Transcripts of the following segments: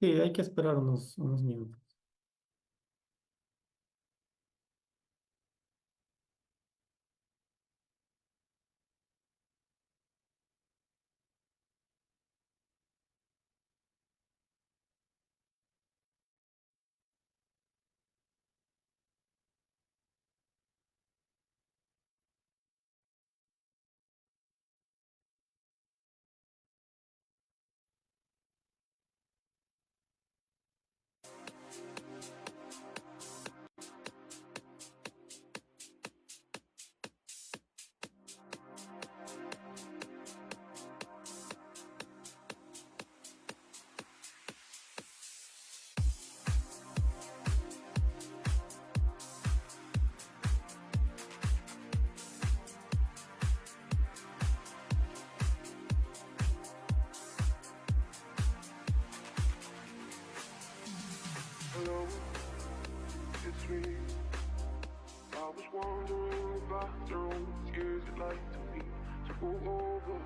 Sí, hay que esperar unos minutos. Hello, it's me. I was wondering about the roads years it like to me to go over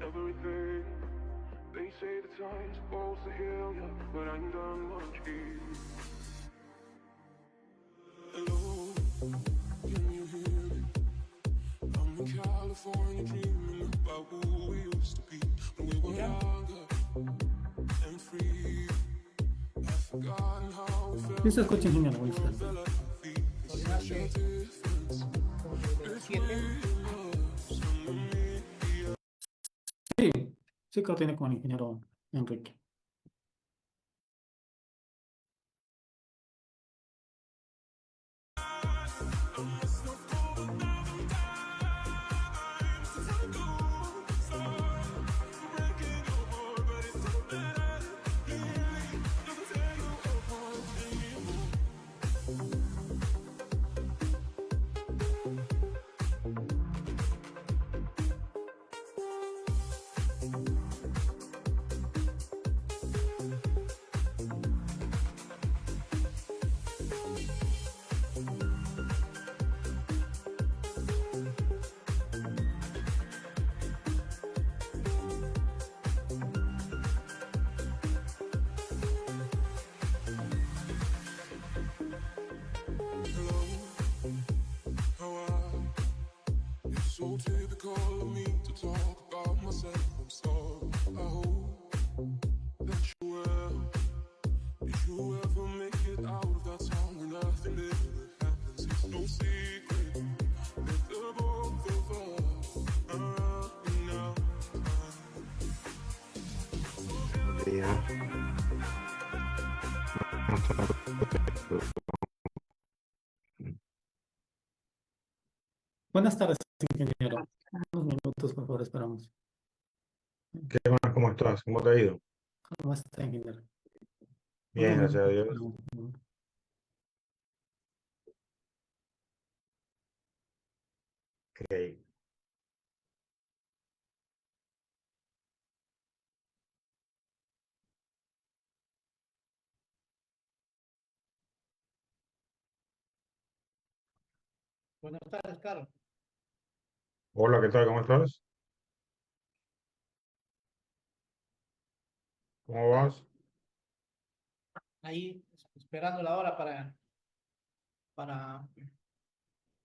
everything. They say the time's supposed to heal ya, but I ain't done much here. Hello, can you hear me? I'm in California dreaming about who we used to be when we were younger and free. I've forgotten how we Sí felt se when escucha, ingeniero, the buenas world tardes. fell at our feet. It's such a difference between us and me. Sí, sí coordiné con el ingeniero Enrique. Hello, how are you? It's so typical of me to talk about myself. I'm sorry. I hope that you will. Did you ever make it out of that town where nothing ever happens? It's no secret that the both of us are running out of time. Buenos días. Buenas tardes. Buenas tardes, ingeniero. Unos minutos, por favor, esperamos. ¿Qué más? ¿Cómo estás? ¿Cómo te ha ido? ¿Cómo está, ingeniero? Unos Bien, gracias a minutos, Dios. esperamos. Ok. Buenas tardes, Carlos. Hola, ¿qué tal? ¿Cómo estás? ¿Cómo vas? Ahí esperando la hora para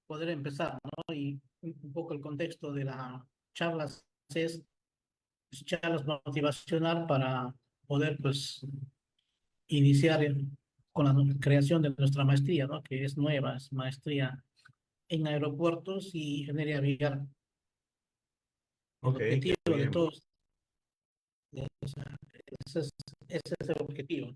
poder empezar, ¿no? Y un poco el contexto de la charla es charlas motivacional para poder, pues, iniciar con la creación de nuestra maestría, ¿no? Que es nueva, es maestría en aeropuertos y ingeniería aviar. El Ok, qué objetivo de bien. todos, ese es, ese es el objetivo,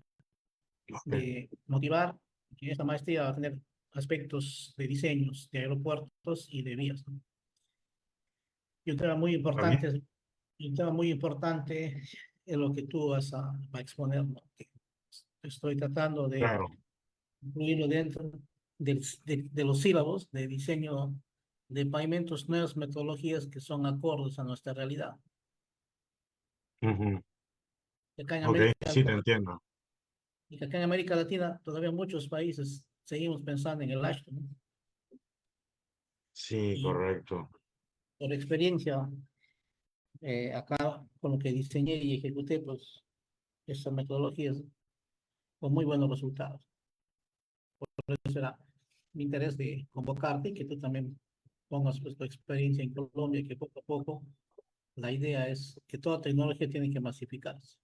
Ok, de motivar que esta maestría va a tener aspectos de diseños de aeropuertos y de vías, ¿no? Y un tema muy está bien. importante, y un tema muy importante es lo que tú vas a exponer, ¿no? Que estoy tratando de Claro. incluirlo dentro de los sílabos de diseño de pavimentos, nuevas metodologías que son acordes a nuestra realidad. Ujú. Acá en Ok, América, sí, te entiendo. y acá en América Latina, todavía muchos países seguimos pensando en el Ashton, ¿no? Sí, Y correcto. por experiencia, acá con lo que diseñé y ejecuté, pues esas metodologías con muy buenos resultados. Por eso era mi interés de convocarte y que tú también pongas pues, tu experiencia en Colombia, que poco a poco la idea es que toda tecnología tiene que masificarse.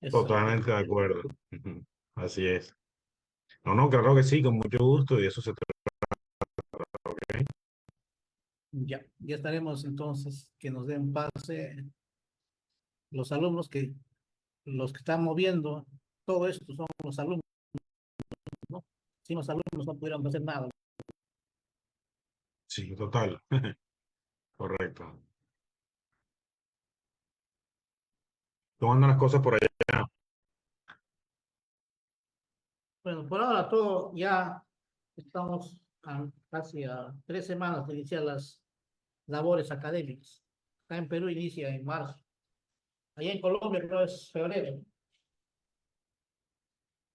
Eso es lo que... Totalmente de acuerdo. Ujú. Así es. No, no, claro que sí, con mucho gusto y eso se trata, ¿ok? Ya estaremos entonces que nos den pase los alumnos que los que están moviendo todo esto son los alumnos, ¿no? Sin los alumnos no pudiéramos hacer nada. Sí, total. Correcto. ¿Cómo andan las cosas por allá? Bueno, por ahora todo ya estamos casi a 3 semanas de iniciar las labores académicas. Acá en Perú inicia en marzo. Allá en Colombia creo es febrero.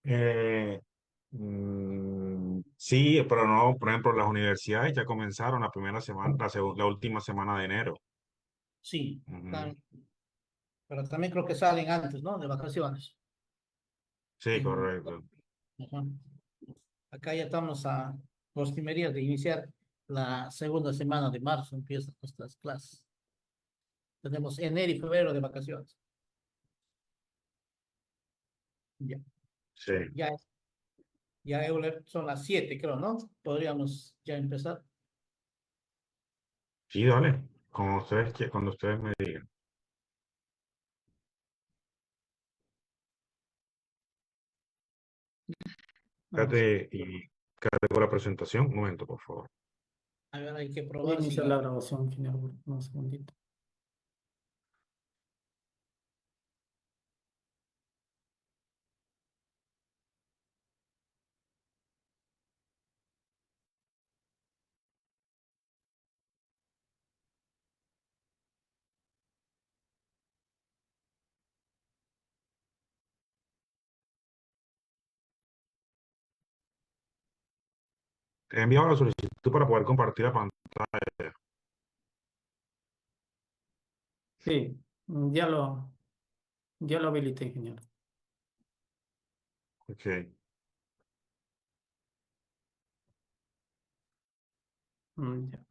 Eh, sí, pero no, por ejemplo, las universidades ya comenzaron la primera semana, la última semana de enero. Sí, Ujú. pero también creo que salen antes, ¿no? De vacaciones. Sí, En, correcto. ajá. Acá ya estamos a postrimerías de iniciar la segunda semana de marzo, empiezan nuestras clases. Tenemos enero y febrero de vacaciones. Ya, Sí, ya, ya Euler, son las 7, creo, ¿no? Podríamos ya empezar. sí, dale. Cuando ustedes me digan. Vamos Quédate con la presentación. Un momento, por favor. a ver, hay que Voy a probar iniciar la si... grabación, ingeniero. Un segundito. Te he enviado la solicitud para poder compartir la pantalla. Sí, ya lo habilité, ingeniero. Ok. Ya.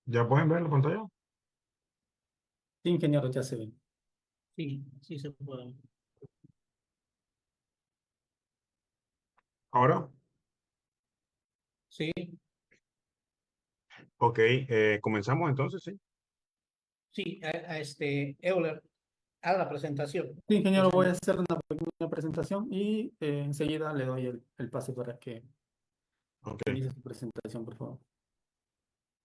¿Ya pueden ver la pantalla? Sí, ingeniero, ya se ve. Sí, sí se puede. Ahora. Sí, Ok, comenzamos entonces, sí. sí, Euler, haga la presentación. Sí, ingeniero, voy a Presenta. hacer una pequeña presentación y enseguida le doy el pase para que Ok. inicie su presentación, por favor.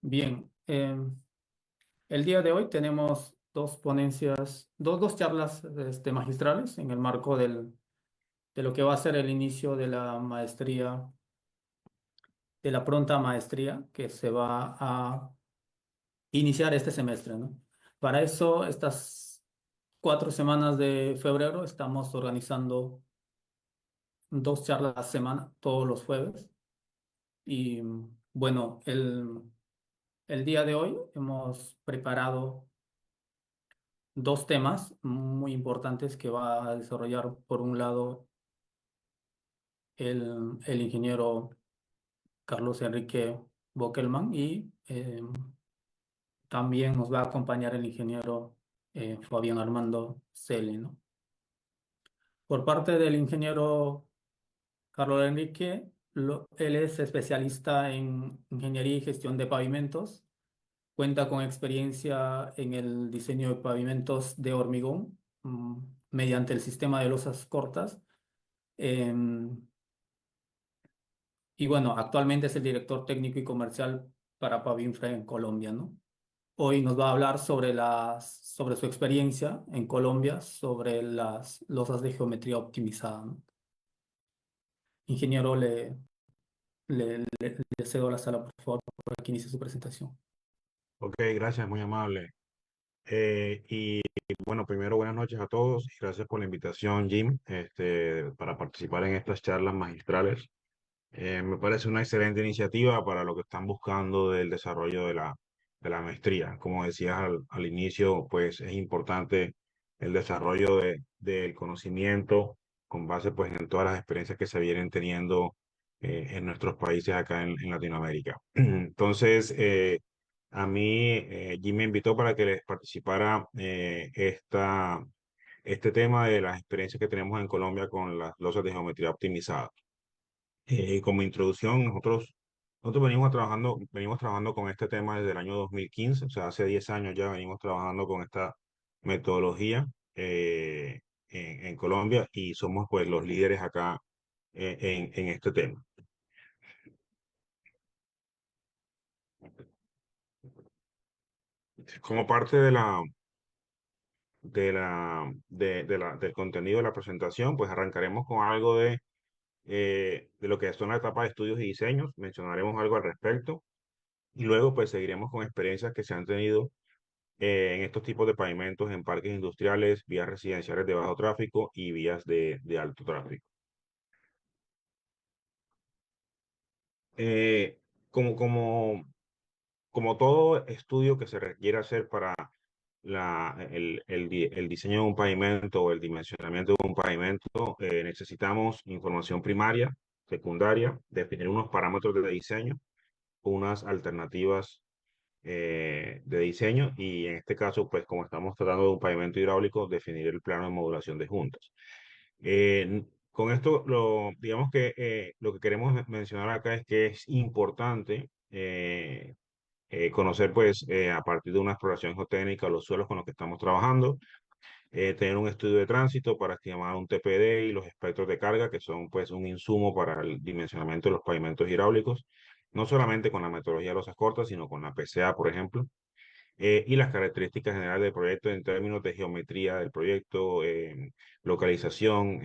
Bien, el día de hoy tenemos dos ponencias, dos charlas magistrales en el marco de lo que va a ser el inicio de la maestría, de la pronta maestría que se va a iniciar este semestre, ¿no? Para eso, estas 4 semanas de febrero estamos organizando dos charlas a la semana, todos los jueves. Y bueno, el día de hoy hemos preparado dos temas muy importantes que va a desarrollar, por un lado, el ingeniero Carlos Enrique Bockelman y también nos va a acompañar el ingeniero Fabián Armando Cele, ¿no? Por parte del ingeniero Carlos Enrique, él es especialista en ingeniería y gestión de pavimentos. Cuenta con experiencia en el diseño de pavimentos de hormigón mediante el sistema de losas cortas. Em, y bueno, actualmente es el director técnico y comercial para Pavinfra en Colombia, ¿no? Hoy nos va a hablar sobre su experiencia en Colombia, sobre las losas de geometría optimizada, ¿no? Ingeniero, le cedo la sala, por favor, para que inicie su presentación. Ok, gracias, muy amable. Y bueno, primero buenas noches a todos y gracias por la invitación, Jim, para participar en estas charlas magistrales. Me parece una excelente iniciativa para lo que están buscando del desarrollo de la maestría. Como decías al inicio, pues es importante el desarrollo del conocimiento con base pues en todas las experiencias que se vienen teniendo en nuestros países acá en Latinoamérica. Entonces, a mí, Jim me invitó para que les participara este tema de las experiencias que tenemos en Colombia con las losas de geometría optimizada. Como introducción, nosotros venimos trabajando con este tema desde el año 2015, o sea, hace 10 años ya venimos trabajando con esta metodología en Colombia y somos pues los líderes acá en este tema. Como parte del contenido de la presentación, pues arrancaremos con algo de lo que son la etapa de estudios y diseños, mencionaremos algo al respecto. Y luego, pues seguiremos con experiencias que se han tenido en estos tipos de pavimentos en parques industriales, vías residenciales de bajo tráfico y vías de alto tráfico. Eh, como, como, como todo estudio que se requiere hacer para el diseño de un pavimento o el dimensionamiento de un pavimento, necesitamos información primaria, secundaria, definir unos parámetros de diseño, unas alternativas de diseño y en este caso, pues como estamos tratando de un pavimento hidráulico, definir el plano de modulación de juntas. Con esto, digamos que lo que queremos mencionar acá es que es importante conocer, pues, a partir de una exploración geotécnica, los suelos con los que estamos trabajando, tener un estudio de tránsito para estimar un TPD y los espectros de carga, que son, pues, un insumo para el dimensionamiento de los pavimentos hidráulicos, no solamente con la metodología de losas cortas, sino con la PCA, por ejemplo, y las características generales del proyecto en términos de geometría del proyecto, localización,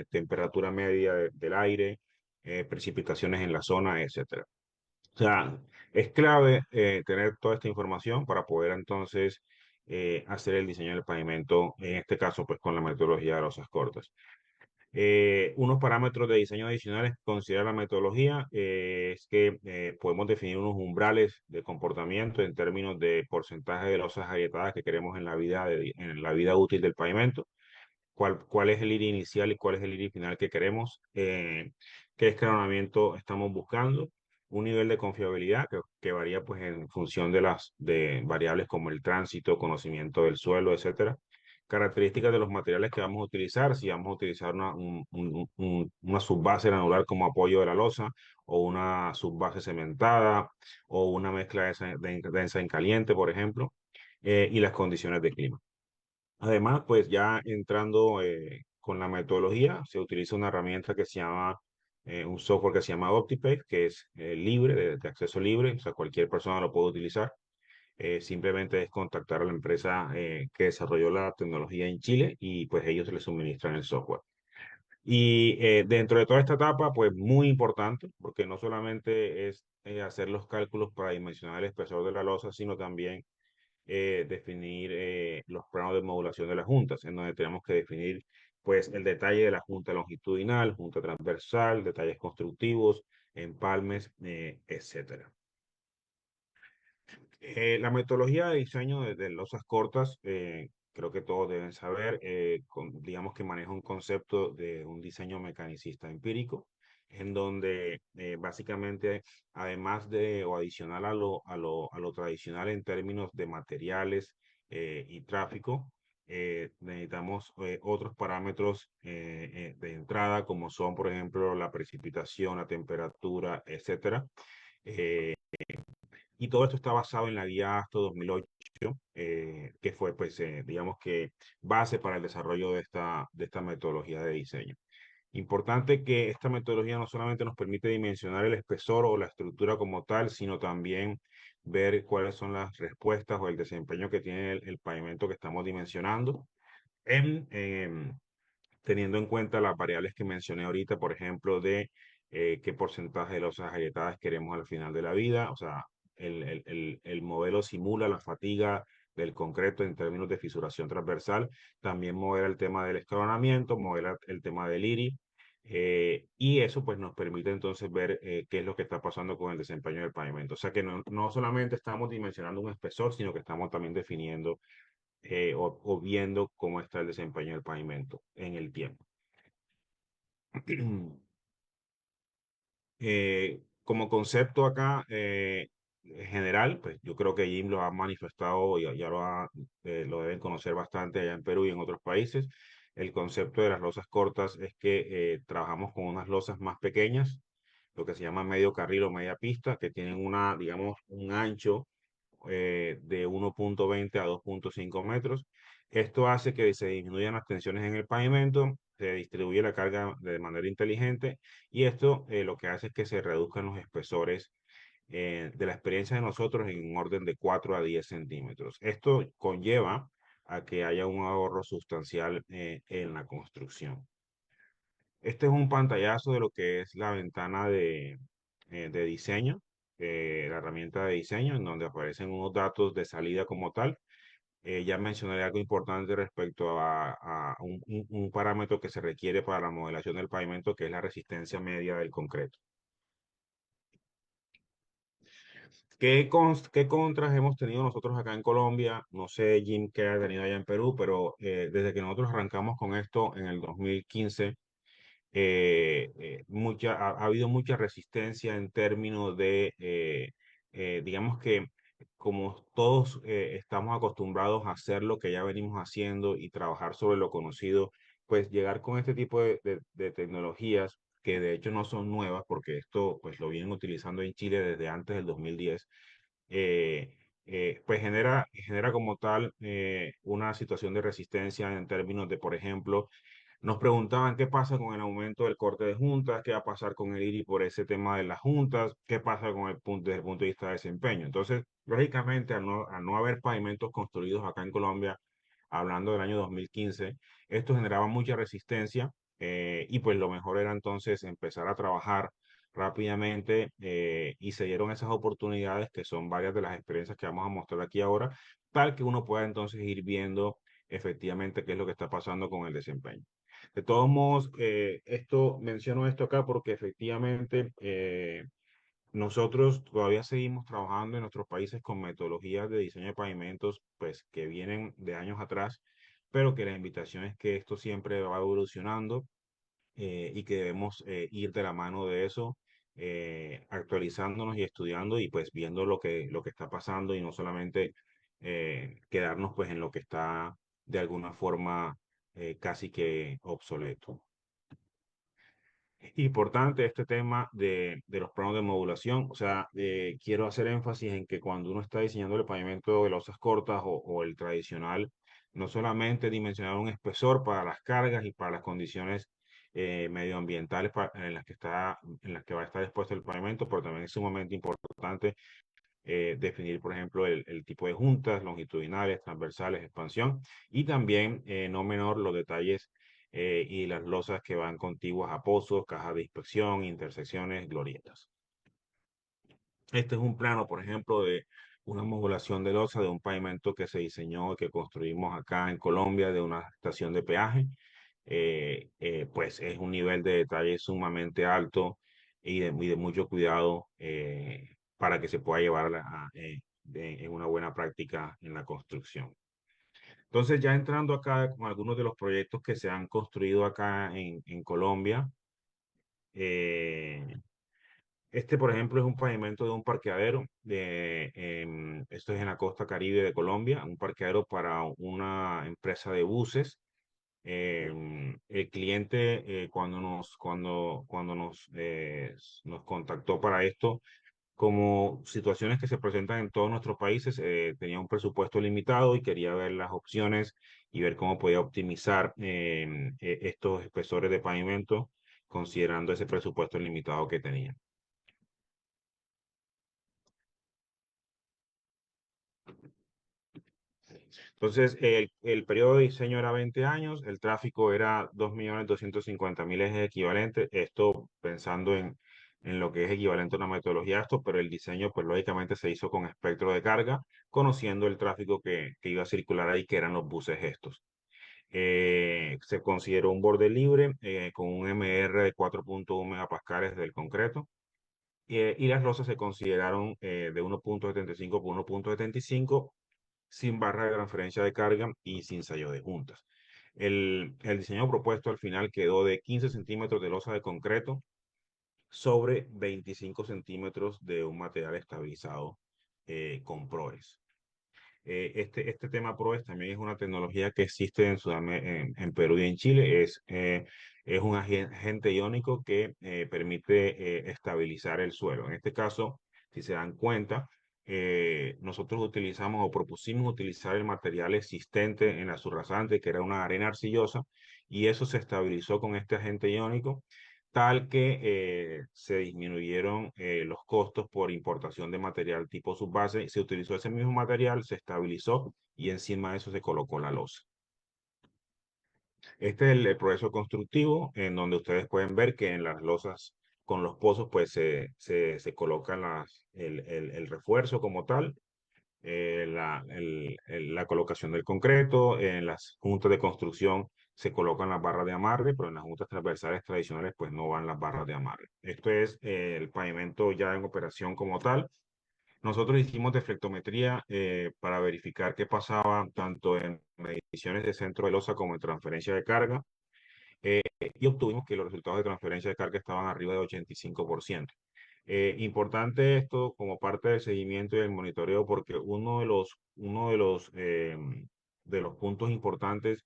temperatura media del aire, precipitaciones en la zona, etcétera. O sea, es clave tener toda esta información para poder entonces hacer el diseño del pavimento, en este caso, pues con la metodología de losas cortas. Unos parámetros de diseño adicionales que considera la metodología es que podemos definir unos umbrales de comportamiento en términos de porcentaje de losas agrietadas que queremos en en la vida útil del pavimento, cuál es el IRI inicial y cuál es el IRI final que queremos, qué escalonamiento estamos buscando, un nivel de confiabilidad que varía pues en función de variables como el tránsito, conocimiento del suelo, etcétera. Características de los materiales que vamos a utilizar, si vamos a utilizar una subbase granular como apoyo de la losa, o una subbase cementada, o una mezcla densa en caliente, por ejemplo, y las condiciones de clima. Además, pues ya entrando con la metodología, se utiliza una herramienta que se llama, un software que se llama Optipave, que es libre, de acceso libre, o sea, cualquier persona lo puede utilizar. Simplemente es contactar a la empresa que desarrolló la tecnología en Chile y pues ellos le suministran el software. Y dentro de toda esta etapa, pues muy importante, porque no solamente es hacer los cálculos para dimensionar el espesor de la losa, sino también definir los planos de modulación de las juntas, en donde tenemos que definir pues el detalle de la junta longitudinal, junta transversal, detalles constructivos, empalmes, etcétera. La metodología de diseño de losas cortas, creo que todos deben saber, digamos que maneja un concepto de un diseño mecanicista empírico, en donde básicamente, además de o adicional a lo tradicional en términos de materiales y tráfico, necesitamos otros parámetros de entrada, como son, por ejemplo, la precipitación, la temperatura, etcétera. Eh, y todo esto está basado en la guía ASTO 2008, que fue, pues, digamos que base para el desarrollo de esta metodología de diseño. Importante que esta metodología no solamente nos permite dimensionar el espesor o la estructura como tal, sino también ver cuáles son las respuestas o el desempeño que tiene el pavimento que estamos dimensionando, teniendo en cuenta las variables que mencioné ahorita, por ejemplo, de qué porcentaje de losas agrietadas queremos al final de la vida. O sea, el modelo simula la fatiga del concreto en términos de fisuración transversal, también modela el tema del escalonamiento, modela el tema del IRI, y eso pues nos permite entonces ver qué es lo que está pasando con el desempeño del pavimento. O sea que no solamente estamos dimensionando un espesor, sino que estamos también definiendo o viendo cómo está el desempeño del pavimento en el tiempo. Como concepto acá general, pues yo creo que Jim lo ha manifestado y ya lo deben conocer bastante allá en Perú y en otros países. El concepto de las losas cortas es que trabajamos con unas losas más pequeñas, lo que se llama medio carril o media pista, que tienen digamos, un ancho de 1,20 a 2,5 metros. Esto hace que se disminuyan las tensiones en el pavimento, se distribuye la carga de manera inteligente y esto lo que hace es que se reduzcan los espesores de la experiencia de nosotros en un orden de 4 a 10 centímetros. Esto conlleva a que haya un ahorro sustancial en la construcción. Este es un pantallazo de lo que es la ventana de diseño, la herramienta de diseño, en donde aparecen unos datos de salida como tal. Ya mencionaré algo importante respecto a un parámetro que se requiere para la modelación del pavimento, que es la resistencia media del concreto. ¿Qué contras hemos tenido nosotros acá en Colombia? No sé, Jim, qué ha tenido allá en Perú, pero desde que nosotros arrancamos con esto en el 2015, ha habido mucha resistencia en términos de, digamos que como todos estamos acostumbrados a hacer lo que ya venimos haciendo y trabajar sobre lo conocido, pues llegar con este tipo de tecnologías que de hecho no son nuevas, porque esto pues lo vienen utilizando en Chile desde antes del 2010, eh, pues genera como tal una situación de resistencia en términos de, por ejemplo, nos preguntaban qué pasa con el aumento del corte de juntas, qué va a pasar con el IRI por ese tema de las juntas, qué pasa con desde el punto de vista de desempeño. Entonces, lógicamente, al no haber pavimentos construidos acá en Colombia, hablando del año 2015, esto generaba mucha resistencia y pues lo mejor era entonces empezar a trabajar rápidamente y se dieron esas oportunidades que son varias de las experiencias que vamos a mostrar aquí ahora, tal que uno pueda entonces ir viendo efectivamente qué es lo que está pasando con el desempeño. De todos modos, menciono esto acá porque efectivamente nosotros todavía seguimos trabajando en nuestros países con metodologías de diseño de pavimentos, pues que vienen de años atrás, pero que la invitación es que esto siempre va evolucionando y que debemos ir de la mano de eso, actualizándonos y estudiando y pues viendo lo que está pasando y no solamente quedarnos pues en lo que está de alguna forma casi que obsoleto. Importante este tema de los planos de modulación, o sea, quiero hacer énfasis en que cuando uno está diseñando el pavimento de losas cortas o el tradicional, no solamente dimensionar un espesor para las cargas y para las condiciones medioambientales en las que va a estar expuesto el pavimento, pero también es sumamente importante definir, por ejemplo, el tipo de juntas longitudinales, transversales, expansión y también, no menor, los detalles y las losas que van contiguas a pozos, cajas de inspección, intersecciones, glorietas. Este es un plano, por ejemplo, de una modulación de losa de un pavimento que se diseñó y que construimos acá en Colombia de una estación de peaje. Pues es un nivel de detalle sumamente alto y de mucho cuidado para que se pueda llevar en una buena práctica en la construcción. Entonces, ya entrando acá con algunos de los proyectos que se han construido acá en Colombia, eh, este, por ejemplo, es un pavimento de un parqueadero. Esto es en la costa Caribe de Colombia, un parqueadero para una empresa de buses. El cliente, cuando nos contactó para esto, como situaciones que se presentan en todos nuestros países, tenía un presupuesto limitado y quería ver las opciones y ver cómo podía optimizar estos espesores de pavimento considerando ese presupuesto limitado que tenía. Entonces, el periodo de diseño era 20 años, el tráfico era 2.250.000 ejes equivalentes, esto pensando en lo que es equivalente a una metodología de esto, pero el diseño, pues lógicamente se hizo con espectro de carga, conociendo el tráfico que iba a circular ahí, que eran los buses estos. Se consideró un borde libre con un MR de 4.1 megapascales del concreto y las losas se consideraron de 1.75 por 1.75 sin barra de transferencia de carga y sin sello de juntas. El diseño propuesto al final quedó de 15 centímetros de losa de concreto sobre 25 centímetros de un material estabilizado con PROES. Este tema PROES también es una tecnología que existe en Perú y en Chile. Es un agente iónico que permite estabilizar el suelo. En este caso, si se dan cuenta, nosotros utilizamos o propusimos utilizar el material existente en la subrasante, que era una arena arcillosa, y eso se estabilizó con este agente iónico tal que se disminuyeron los costos por importación de material tipo subbase. Se utilizó ese mismo material, se estabilizó y encima de eso se colocó la losa. Este es el proceso constructivo en donde ustedes pueden ver que en las losas con los pozos pues se colocan el refuerzo como tal, la colocación del concreto, en las juntas de construcción se colocan las barras de amarre, pero en las juntas transversales tradicionales pues no van las barras de amarre. Esto es el pavimento ya en operación como tal. Nosotros hicimos deflectometría para verificar qué pasaba tanto en mediciones de centro de losa como en transferencia de carga y obtuvimos que los resultados de transferencia de carga estaban arriba de 85%. Importante esto como parte del seguimiento y del monitoreo porque de los puntos importantes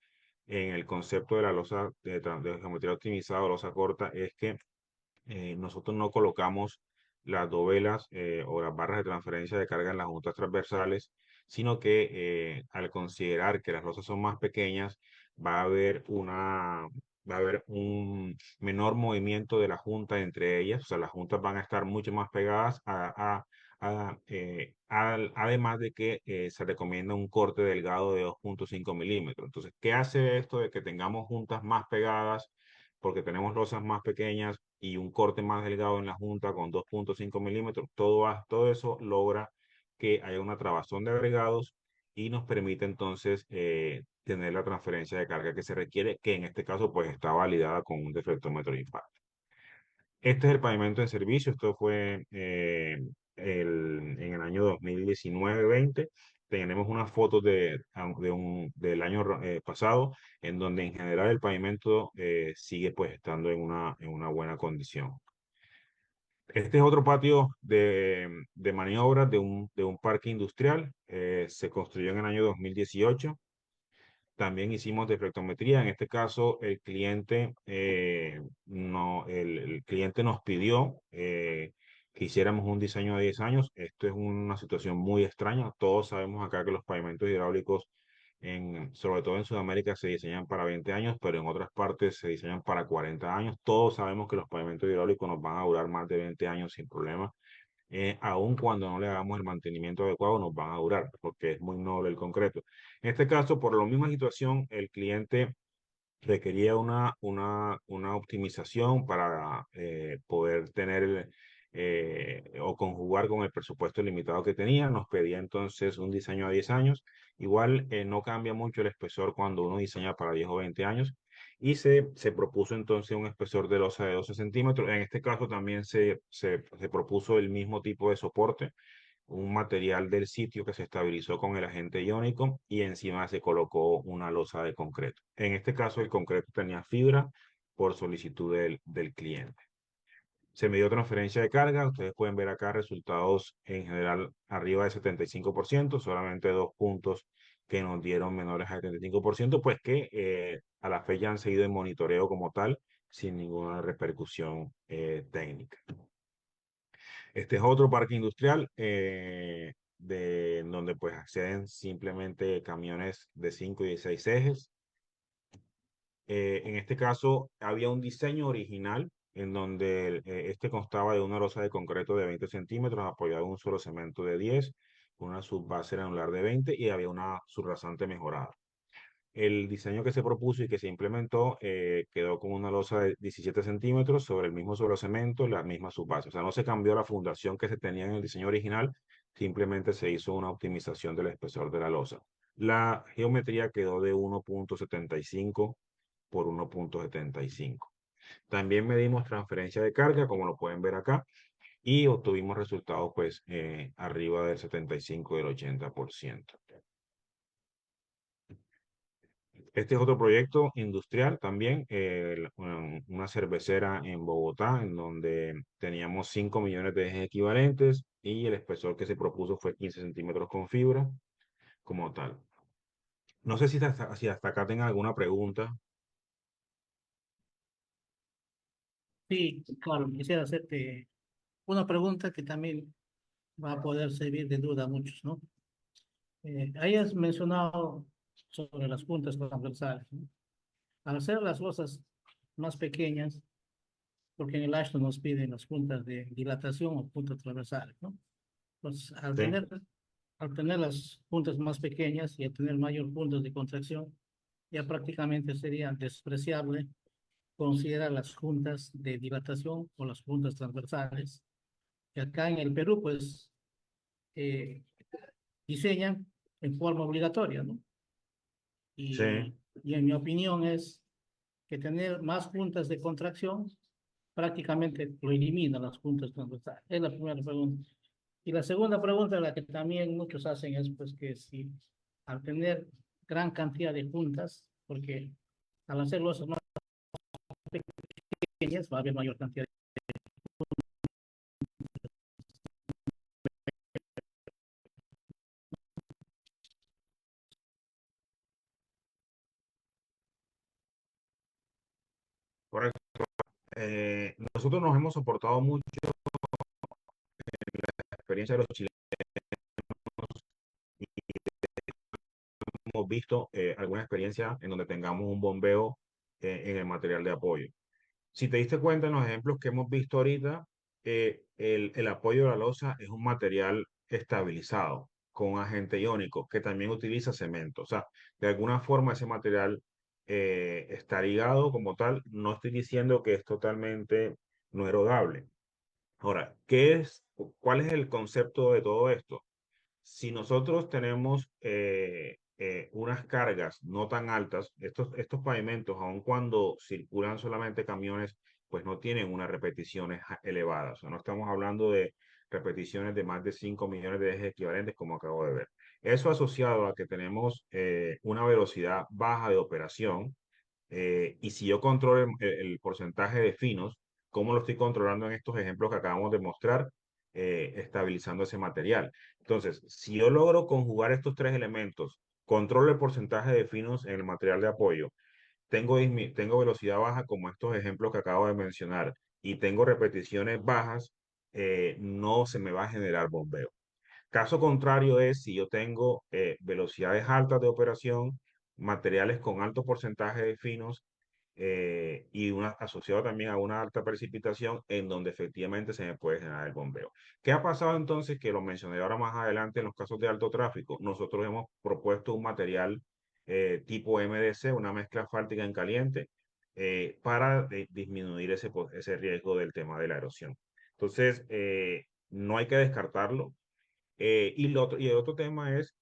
en el concepto de la losa de geometría optimizada o losa corta es que nosotros no colocamos las dovelas o las barras de transferencia de carga en las juntas transversales, sino que al considerar que las losas son más pequeñas, va a haber va a haber un menor movimiento de la junta entre ellas, o sea, las juntas van a estar mucho más pegadas además de que se recomienda un corte delgado de 2.5 milímetros. Entonces, ¿qué hace esto de que tengamos juntas más pegadas? Porque tenemos losas más pequeñas y un corte más delgado en la junta con 2.5 milímetros. Todo eso logra que haya una trabazón de agregados y nos permite entonces tener la transferencia de carga que se requiere, que en este caso pues está validada con un deflectómetro de impacto. Este es el pavimento en servicio. Esto fue en el año 2019-20. Tenemos unas fotos del año pasado, en donde en general el pavimento sigue pues estando en una buena condición. Este es otro patio de maniobras de un parque industrial. Se construyó en el año 2018. También hicimos deflectometría. En este caso, el cliente nos pidió que hiciéramos un diseño de 10 años. Esto es una situación muy extraña. Todos sabemos acá que los pavimentos hidráulicos, sobre todo en Sudamérica, se diseñan para 20 años, pero en otras partes se diseñan para 40 años. Todos sabemos que los pavimentos hidráulicos nos van a durar más de 20 años sin problema. Aun cuando no le hagamos el mantenimiento adecuado, nos van a durar, porque es muy noble el concreto. En este caso, por la misma situación, el cliente requería una optimización para poder tener o conjugar con el presupuesto limitado que tenía. Nos pedía entonces un diseño a 10 años. Igual no cambia mucho el espesor cuando uno diseña para 10 o 20 años. Y se propuso entonces un espesor de losa de 12 centímetros. En este caso también se propuso el mismo tipo de soporte, un material del sitio que se estabilizó con el agente iónico y encima se colocó una losa de concreto. En este caso el concreto tenía fibra por solicitud del cliente. Se me dio transferencia de carga. Ustedes pueden ver acá resultados en general arriba de 75%, solamente dos puntos que nos dieron menores a 75%, pues que a la fecha han seguido en monitoreo como tal, sin ninguna repercusión técnica. Este es otro parque industrial donde pues acceden simplemente camiones de 5 y de 6 ejes. En este caso había un diseño original en donde este constaba de una losa de concreto de 20 centímetros apoyado en un suelo cemento de 10, una subbase anular de 20 y había una subrasante mejorada. el diseño que se propuso y que se implementó quedó con una losa de 17 centímetros sobre el mismo suelo cemento, la misma subbase. O sea, no se cambió la fundación que se tenía en el diseño original, simplemente se hizo una optimización del espesor de la losa. La geometría quedó de 1.75 por 1.75. También medimos transferencia de carga, como lo pueden ver acá, y obtuvimos resultados pues arriba del 75 y del 80%. Este es otro proyecto industrial también, una cervecera en Bogotá, en donde teníamos 5 millones de ejes equivalentes y el espesor que se propuso fue 15 centímetros con fibra como tal. No sé si hasta acá tengan alguna pregunta. Sí, claro, quisiera hacerte una pregunta que también va a poder servir de duda a muchos, ¿no? Ahí has mencionado sobre las puntas transversales, ¿no? Al hacer las losas más pequeñas, porque en el ASHTO nos piden las puntas de dilatación o puntas transversales, ¿no? Pues Sí, al tener las puntas más pequeñas y al tener mayor puntos de contracción, ya prácticamente sería despreciable considerar las juntas de dilatación o las puntas transversales, que acá en el Perú, pues, eh, diseñan en forma obligatoria, ¿no? sí. Y en mi opinión es que tener más puntas de contracción prácticamente lo elimina las puntas transversales. Es la primera pregunta. Y la segunda pregunta, la que también muchos hacen, es pues que si al tener gran cantidad de juntas, porque al hacer losas más pequeñas va a haber mayor cantidad de... Correcto. Nosotros nos hemos soportado mucho la experiencia de los chilenos y hemos visto alguna experiencia en donde tengamos un bombeo en el material de apoyo. Si te diste cuenta en los ejemplos que hemos visto ahorita, el apoyo de la losa es un material estabilizado con un agente iónico que también utiliza cemento. O sea, de alguna forma ese material está ligado como tal. No estoy diciendo que es totalmente no erodible. Ahora, ¿cuál es el concepto de todo esto? Si nosotros tenemos unas cargas no tan altas, estos pavimentos, aun cuando circulan solamente camiones, pues no tienen unas repeticiones elevadas. O sea, no estamos hablando de repeticiones de más de 5 millones de ejes equivalentes, como acabo de ver. Eso asociado a que tenemos una velocidad baja de operación, y si yo controlo el porcentaje de finos, ¿cómo lo estoy controlando en estos ejemplos que acabamos de mostrar? Estabilizando ese material. Entonces, si yo logro conjugar estos tres elementos, controlo el porcentaje de finos en el material de apoyo, tengo velocidad baja como estos ejemplos que acabo de mencionar y tengo repeticiones bajas, no se me va a generar bombeo. Caso contrario es si yo tengo velocidades altas de operación, materiales con alto porcentaje de finos y asociado también a una alta precipitación en donde efectivamente se me puede generar el bombeo. ¿Qué ha pasado entonces? Que lo mencioné ahora más adelante en los casos de alto tráfico. Nosotros hemos propuesto un material tipo MDC, una mezcla asfáltica en caliente, para disminuir ese riesgo del tema de la erosión. Entonces, no hay que descartarlo. Y el otro tema es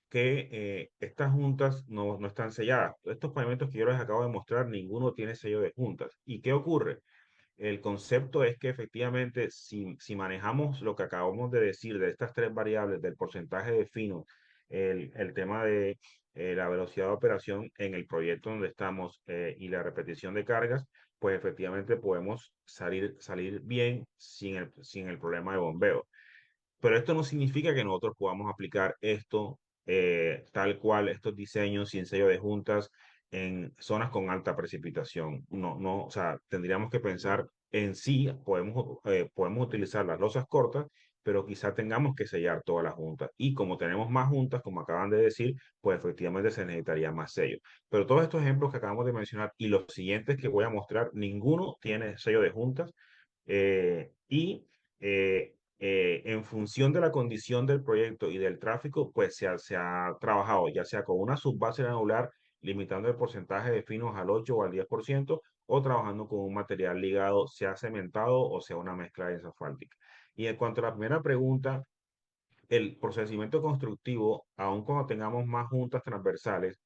que estas juntas no están selladas. Estos pavimentos que yo les acabo de mostrar, ninguno tiene sello de juntas. ¿Y qué ocurre? El concepto es que efectivamente, si manejamos lo que acabamos de decir de estas tres variables, del porcentaje de fino, el tema de la velocidad de operación en el proyecto donde estamos y la repetición de cargas, pues efectivamente podemos salir bien sin el problema de bombeo. Pero esto no significa que nosotros podamos aplicar esto tal cual, estos diseños sin sello de juntas en zonas con alta precipitación. No, no, o sea, tendríamos que pensar en sí, podemos utilizar las losas cortas, pero quizá tengamos que sellar todas las juntas. Y como tenemos más juntas, como acaban de decir, pues efectivamente se necesitaría más sello. Pero todos estos ejemplos que acabamos de mencionar y los siguientes que voy a mostrar, ninguno tiene sello de juntas. En función de la condición del proyecto y del tráfico, pues se ha trabajado ya sea con una subbase granular limitando el porcentaje de finos al 8 o al 10%, o trabajando con un material ligado, sea cementado o sea una mezcla de asfáltica. Y en cuanto a la primera pregunta, el procedimiento constructivo, aun cuando tengamos más juntas transversales,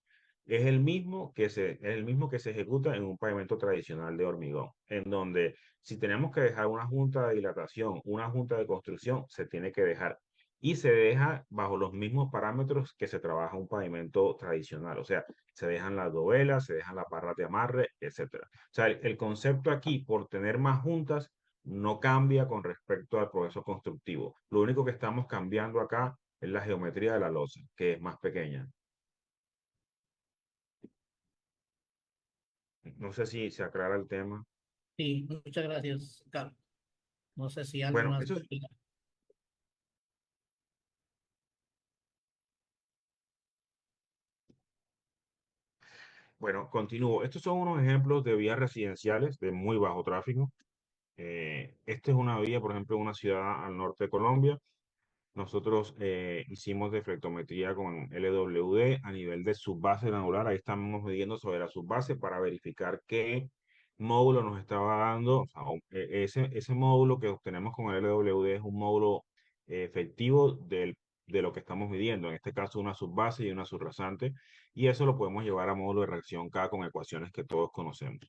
es el mismo que se ejecuta en un pavimento tradicional de hormigón, en donde si tenemos que dejar una junta de dilatación, una junta de construcción, se tiene que dejar. Y se deja bajo los mismos parámetros que se trabaja un pavimento tradicional. O sea, se dejan las dovelas, se dejan las barras de amarre, etcétera. O sea, el concepto aquí, por tener más juntas, no cambia con respecto al proceso constructivo. Lo único que estamos cambiando acá es la geometría de la losa, que es más pequeña. No sé si se aclara el tema. Sí, muchas gracias, Carlos. No sé si alguien Bueno, más. eso es, bueno, continúo. Estos son unos ejemplos de vías residenciales de muy bajo tráfico. Esta es una vía, por ejemplo, en una ciudad al norte de Colombia. Nosotros hicimos deflectometría con LWD a nivel de subbase granular. Ahí estamos midiendo sobre la subbase para verificar qué módulo nos estaba dando. O sea, ese módulo que obtenemos con el LWD es un módulo efectivo de lo que estamos midiendo. En este caso, una subbase y una subrasante. Y eso lo podemos llevar a módulo de reacción K con ecuaciones que todos conocemos.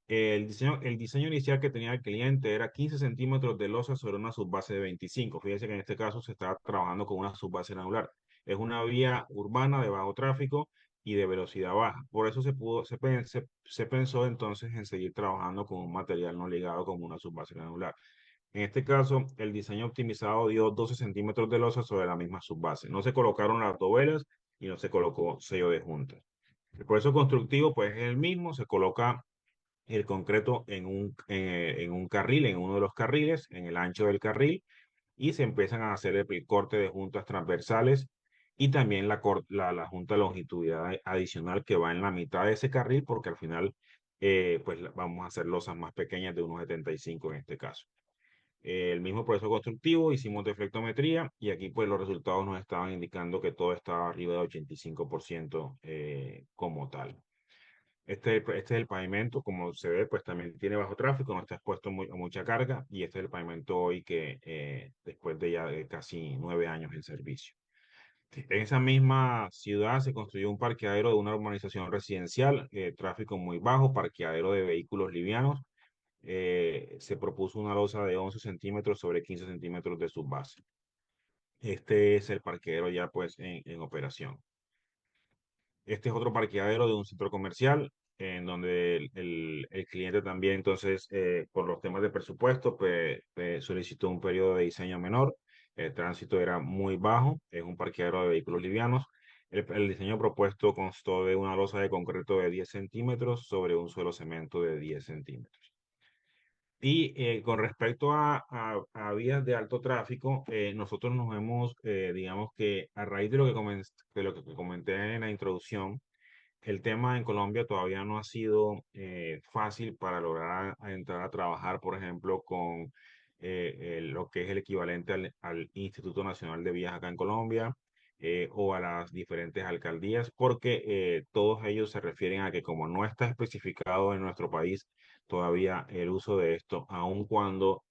El diseño inicial que tenía el cliente era 15 centímetros de losa sobre una subbase de 25. Fíjense que en este caso se estaba trabajando con una subbase granular. Es una vía urbana de bajo tráfico y de velocidad baja. Por eso se pensó entonces en seguir trabajando con un material no ligado como una subbase granular. En este caso, el diseño optimizado dio 12 centímetros de losa sobre la misma subbase. No se colocaron las dovelas y no se colocó sello de junta. El proceso constructivo pues es el mismo, se coloca el concreto en un carril, en uno de los carriles, en el ancho del carril, y se empiezan a hacer el corte de juntas transversales y también la junta longitudinal adicional que va en la mitad de ese carril, porque al final pues vamos a hacer losas más pequeñas de 1,75 en este caso. El mismo proceso constructivo, hicimos deflectometría y aquí pues los resultados nos estaban indicando que todo estaba arriba de 85% como tal. Este es el pavimento, como se ve, pues también tiene bajo tráfico, no está expuesto a mucha carga y este es el pavimento hoy que después de ya de casi 9 años en servicio. En esa misma ciudad se construyó un parqueadero de una urbanización residencial, tráfico muy bajo, parqueadero de vehículos livianos. Se propuso una losa de 11 centímetros sobre 15 centímetros de su base. Este es el parqueadero ya pues en operación. Este es otro parqueadero de un centro comercial en donde el cliente también, entonces, por los temas de presupuesto, pues, solicitó un periodo de diseño menor. El tránsito era muy bajo, es un parqueadero de vehículos livianos. El diseño propuesto constó de una losa de concreto de 10 centímetros sobre un suelo cemento de 10 centímetros. Y con respecto a vías de alto tráfico, nosotros nos hemos, digamos que a raíz de lo que comenté en la introducción, el tema en Colombia todavía no ha sido fácil para lograr entrar a trabajar, por ejemplo, con lo que es el equivalente al Instituto Nacional de Vías acá en Colombia o a las diferentes alcaldías, porque todos ellos se refieren a que como no está especificado en nuestro país todavía el uso de esto, aun cuando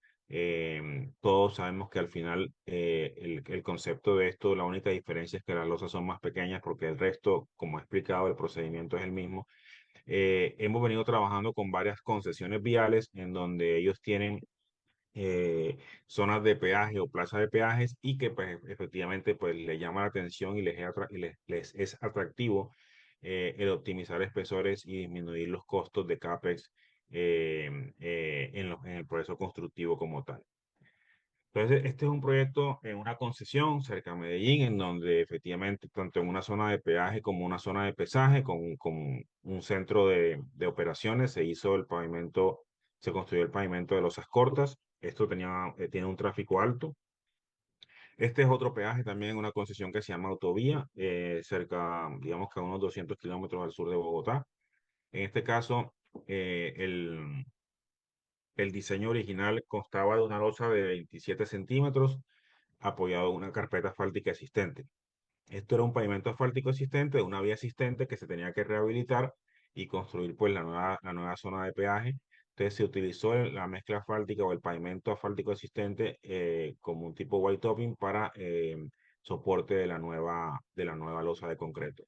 todos sabemos que al final el concepto de esto, la única diferencia es que las losas son más pequeñas porque el resto, como he explicado, el procedimiento es el mismo. Hemos venido trabajando con varias concesiones viales en donde ellos tienen zonas de peaje o plazas de peajes y que pues, efectivamente pues, les llama la atención y les es atractivo el optimizar espesores y disminuir los costos de CAPEX en el proceso constructivo como tal. Entonces, este es un proyecto en una concesión cerca de Medellín, en donde efectivamente, tanto en una zona de peaje como una zona de pesaje, con un centro de operaciones, se construyó el pavimento de losas cortas. Esto tiene un tráfico alto. Este es otro peaje también en una concesión que se llama Autovía, cerca, digamos que a unos 200 kilómetros al sur de Bogotá. En este caso, el diseño original constaba de una losa de 27 centímetros apoyado en una carpeta asfáltica existente. Esto era un pavimento asfáltico existente, de una vía existente que se tenía que rehabilitar y construir pues la nueva zona de peaje. Entonces se utilizó la mezcla asfáltica o el pavimento asfáltico existente como un tipo white topping para soporte de la nueva losa de concreto.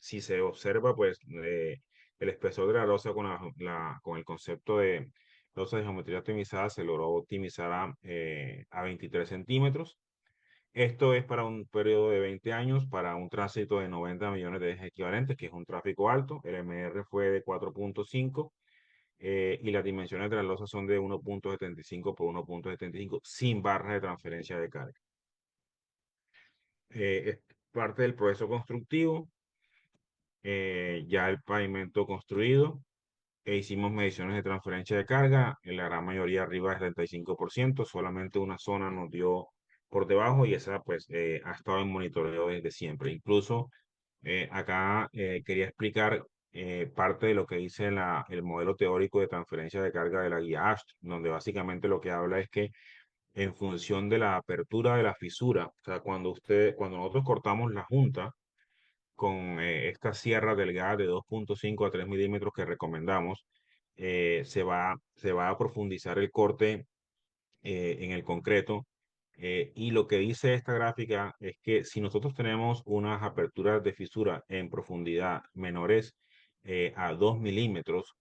Si se observa, pues el espesor de la losa con el concepto de losa de geometría optimizada se logró optimizar a 23 centímetros. Esto es para un periodo de 20 años, para un tránsito de 90 millones de ejes equivalentes, que es un tráfico alto. El MR fue de 4.5 y las dimensiones de las losas son de 1.75 por 1.75 sin barras de transferencia de carga. Es parte del proceso constructivo, ya el pavimento construido, hicimos mediciones de transferencia de carga, en la gran mayoría arriba del 75%, solamente una zona nos dio por debajo y esa pues ha estado en monitoreo desde siempre. Incluso acá quería explicar parte de lo que dice el modelo teórico de transferencia de carga de la guía AST, donde básicamente lo que habla es que en función de la apertura de la fisura, o sea, cuando nosotros cortamos la junta, con esta sierra delgada de 2.5 a 3 milímetros que recomendamos, se va a profundizar el corte en el concreto. Y lo que dice esta gráfica es que si nosotros tenemos unas aperturas de fisura en profundidad menores a 2 milímetros,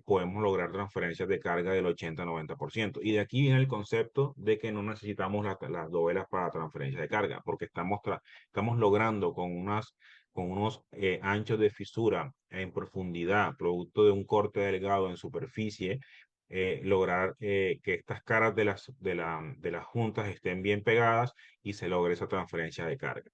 podemos lograr transferencias de carga del 80-90%. Y de aquí viene el concepto de que no necesitamos las dovelas para transferencia de carga, porque estamos logrando con unos anchos de fisura en profundidad, producto de un corte delgado en superficie, lograr que estas caras de las juntas estén bien pegadas y se logre esa transferencia de carga.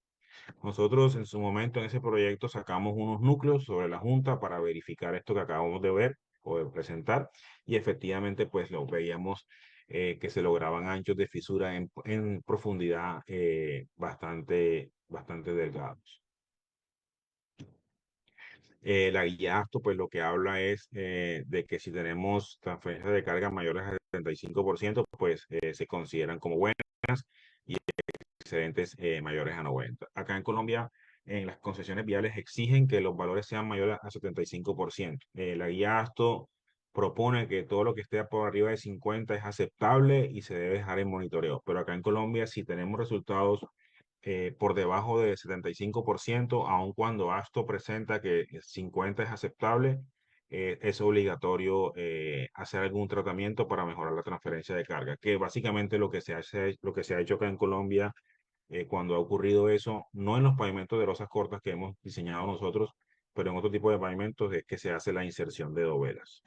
Nosotros en su momento en ese proyecto sacamos unos núcleos sobre la junta para verificar esto que acabamos de ver o de presentar y efectivamente pues lo veíamos que se lograban anchos de fisura en profundidad bastante delgados. La guía ASTO, pues lo que habla es de que si tenemos transferencias de carga mayores al 75%, pues se consideran como buenas y excedentes mayores a 90. Acá en Colombia, en las concesiones viales exigen que los valores sean mayores a 75%. La guía ASTO propone que todo lo que esté por arriba de 50 es aceptable y se debe dejar en monitoreo. Pero acá en Colombia, si tenemos resultados por debajo de 75%, aun cuando ASTO presenta que 50 es aceptable, es obligatorio hacer algún tratamiento para mejorar la transferencia de carga, que básicamente lo que se ha hecho acá en Colombia cuando ha ocurrido eso, no en los pavimentos de losas cortas que hemos diseñado nosotros, pero en otro tipo de pavimentos es que se hace la inserción de dovelas.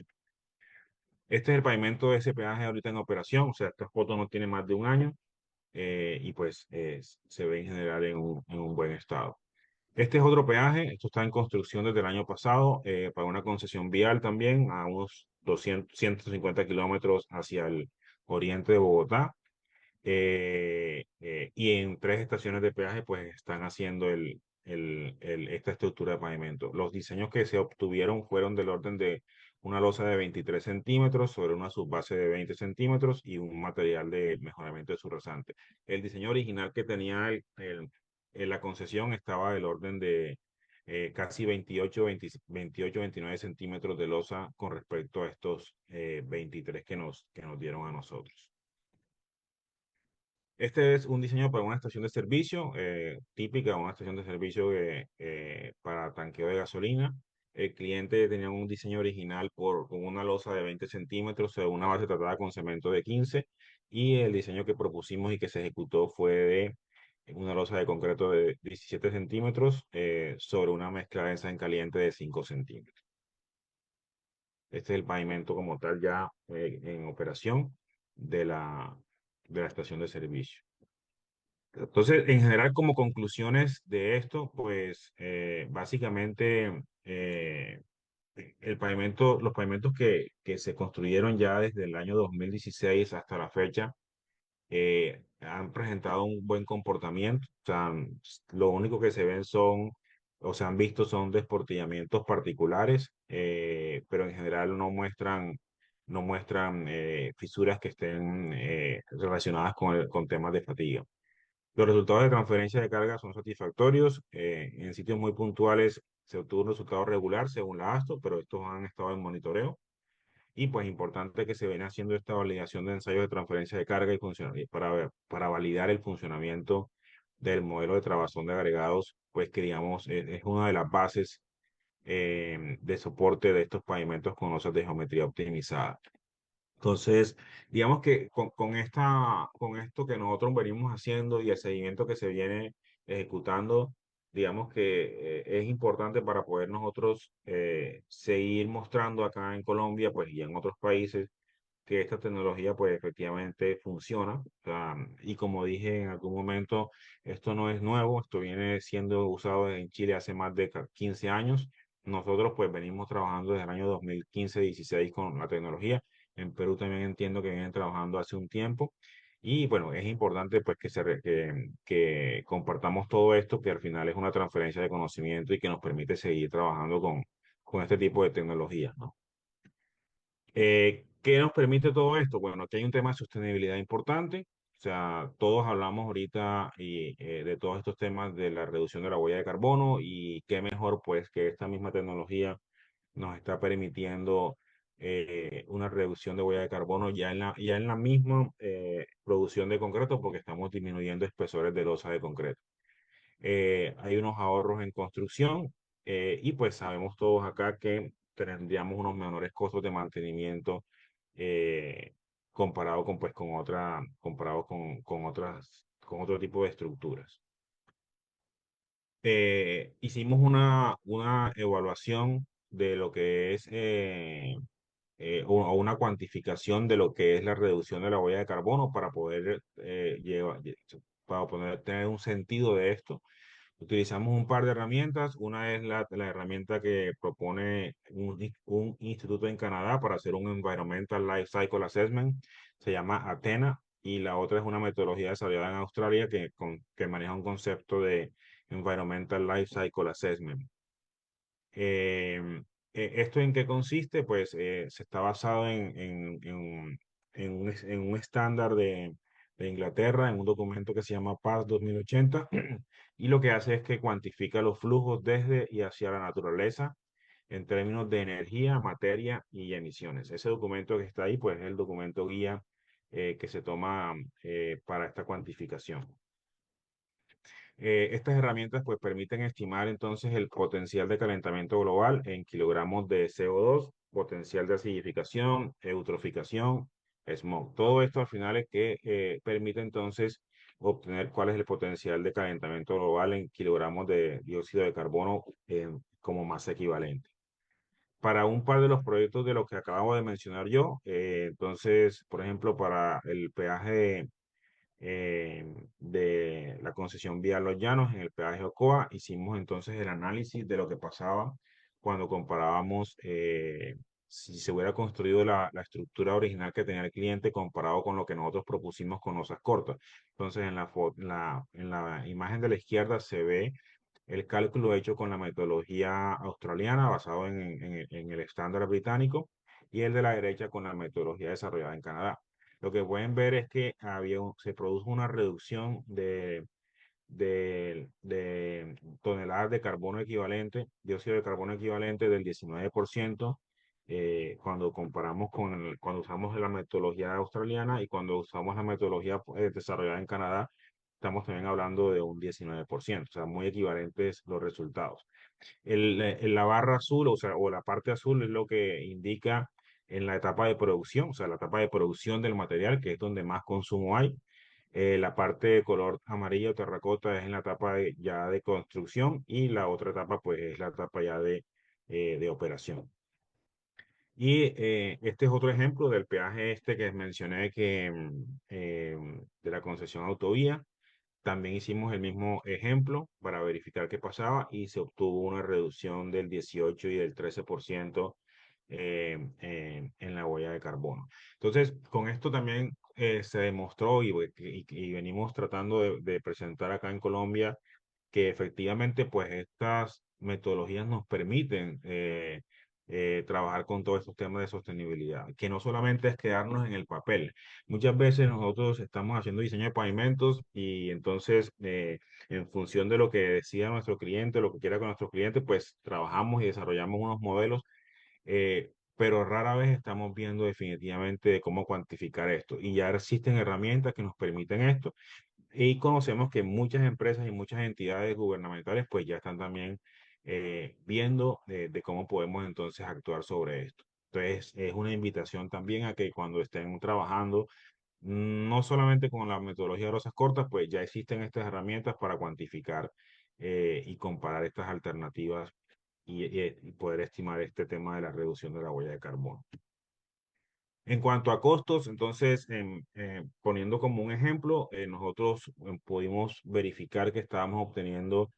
Este es el pavimento de ese peaje ahorita en operación, o sea, esta foto no tiene más de un año y pues se ve en general en un buen estado. Este es otro peaje, esto está en construcción desde el año pasado para una concesión vial también a unos 150 kilómetros hacia el oriente de Bogotá. Y en 3 estaciones de peaje pues están haciendo esta estructura de pavimento. Los diseños que se obtuvieron fueron del orden de una losa de 23 centímetros sobre una subbase de 20 centímetros y un material de mejoramiento de su rasante. El diseño original que tenía la concesión estaba del orden de casi 29 centímetros de losa con respecto a estos 23 que nos dieron a nosotros. Este es un diseño para una estación de servicio, típica, una estación de servicio para tanqueo de gasolina. El cliente tenía un diseño original con una losa de 20 centímetros sobre una base tratada con cemento de 15 y el diseño que propusimos y que se ejecutó fue de una losa de concreto de 17 centímetros sobre una mezcla densa en caliente de 5 centímetros. Este es el pavimento como tal ya en operación de de la estación de servicio. Entonces, en general, como conclusiones de esto, pues básicamente los pavimentos que se construyeron ya desde el año 2016 hasta la fecha han presentado un buen comportamiento. O sea, lo único que se ven o se han visto son desportillamientos particulares, pero en general no muestran fisuras que estén relacionadas con temas de fatiga. Los resultados de transferencia de carga son satisfactorios. En sitios muy puntuales se obtuvo un resultado regular según la ASTO, pero estos han estado en monitoreo. Y pues importante que se viene haciendo esta validación de ensayos de transferencia de carga y funcionalidad para validar el funcionamiento del modelo de trabazón de agregados, pues que digamos es una de las bases de soporte de estos pavimentos con losas de geometría optimizada. Entonces, digamos que con esto que nosotros venimos haciendo y el seguimiento que se viene ejecutando, digamos que es importante para poder nosotros seguir mostrando acá en Colombia, pues y en otros países, que esta tecnología pues efectivamente funciona. O sea, y como dije en algún momento, esto no es nuevo, esto viene siendo usado en Chile hace más de 15 años. Nosotros pues venimos trabajando desde el año 2015-16 con la tecnología. En Perú también entiendo que vienen trabajando hace un tiempo. Y bueno, es importante pues que compartamos todo esto, que al final es una transferencia de conocimiento y que nos permite seguir trabajando con este tipo de tecnologías, ¿no? ¿Qué nos permite todo esto? Bueno, aquí hay un tema de sostenibilidad importante. O sea, todos hablamos ahorita de todos estos temas de la reducción de la huella de carbono y qué mejor pues que esta misma tecnología nos está permitiendo una reducción de huella de carbono ya en la misma producción de concreto porque estamos disminuyendo espesores de losa de concreto. Hay unos ahorros en construcción y pues sabemos todos acá que tendríamos unos menores costos de mantenimiento eh, comparado con, pues, comparado con otro tipo de estructuras. Hicimos una evaluación de lo que es o una cuantificación de lo que es la reducción de la huella de carbono para poder para poder tener un sentido de esto. Utilizamos un par de herramientas. Una es la herramienta que propone un instituto en Canadá para hacer un Environmental Life Cycle Assessment. Se llama Athena. Y la otra es una metodología desarrollada en Australia que maneja un concepto de Environmental Life Cycle Assessment. ¿Esto en qué consiste? Pues se está basado en un estándar de Inglaterra, en un documento que se llama PAS 2080, y lo que hace es que cuantifica los flujos desde y hacia la naturaleza en términos de energía, materia y emisiones. Ese documento que está ahí, pues es el documento guía que se toma para esta cuantificación. Estas herramientas pues permiten estimar entonces el potencial de calentamiento global en kilogramos de CO2, potencial de acidificación, eutroficación, smog. Todo esto al final es que permite entonces obtener cuál es el potencial de calentamiento global en kilogramos de dióxido de carbono como masa equivalente. Para un par de los proyectos de los que acabamos de mencionar yo, entonces, por ejemplo, para el peaje de la concesión vía Los Llanos en el peaje Ocoa, hicimos entonces el análisis de lo que pasaba cuando comparábamos si se hubiera construido la estructura original que tenía el cliente comparado con lo que nosotros propusimos con osas cortas. Entonces, en la imagen de la izquierda se ve el cálculo hecho con la metodología australiana basado en el estándar británico y el de la derecha con la metodología desarrollada en Canadá. Lo que pueden ver es que se produjo una reducción de toneladas de carbono equivalente, dióxido de carbono equivalente del 19% cuando comparamos cuando usamos la metodología australiana y cuando usamos la metodología desarrollada en Canadá, estamos también hablando de un 19%, o sea, muy equivalentes los resultados. La barra azul, o sea, o la parte azul es lo que indica en la etapa de producción, o sea, la etapa de producción del material, que es donde más consumo hay. La parte de color amarillo terracota es en la etapa ya de construcción y la otra etapa pues es la etapa ya de operación. Y este es otro ejemplo del peaje este que mencioné de la concesión autovía. También hicimos el mismo ejemplo para verificar qué pasaba y se obtuvo una reducción del 18 y del 13% en la huella de carbono. Entonces, con esto también se demostró y venimos tratando de presentar acá en Colombia que efectivamente pues estas metodologías nos permiten trabajar con todos estos temas de sostenibilidad, que no solamente es quedarnos en el papel. Muchas veces nosotros estamos haciendo diseño de pavimentos y entonces en función de lo que decida nuestro cliente, lo que quiera con nuestro cliente, pues trabajamos y desarrollamos unos modelos, pero rara vez estamos viendo definitivamente cómo cuantificar esto. Y ya existen herramientas que nos permiten esto. Y conocemos que muchas empresas y muchas entidades gubernamentales pues ya están también viendo de cómo podemos entonces actuar sobre esto. Entonces es una invitación también a que cuando estén trabajando, no solamente con la metodología de rosas cortas, pues ya existen estas herramientas para cuantificar y comparar estas alternativas y poder estimar este tema de la reducción de la huella de carbono. En cuanto a costos, entonces, poniendo como un ejemplo, nosotros pudimos verificar que estábamos obteniendo,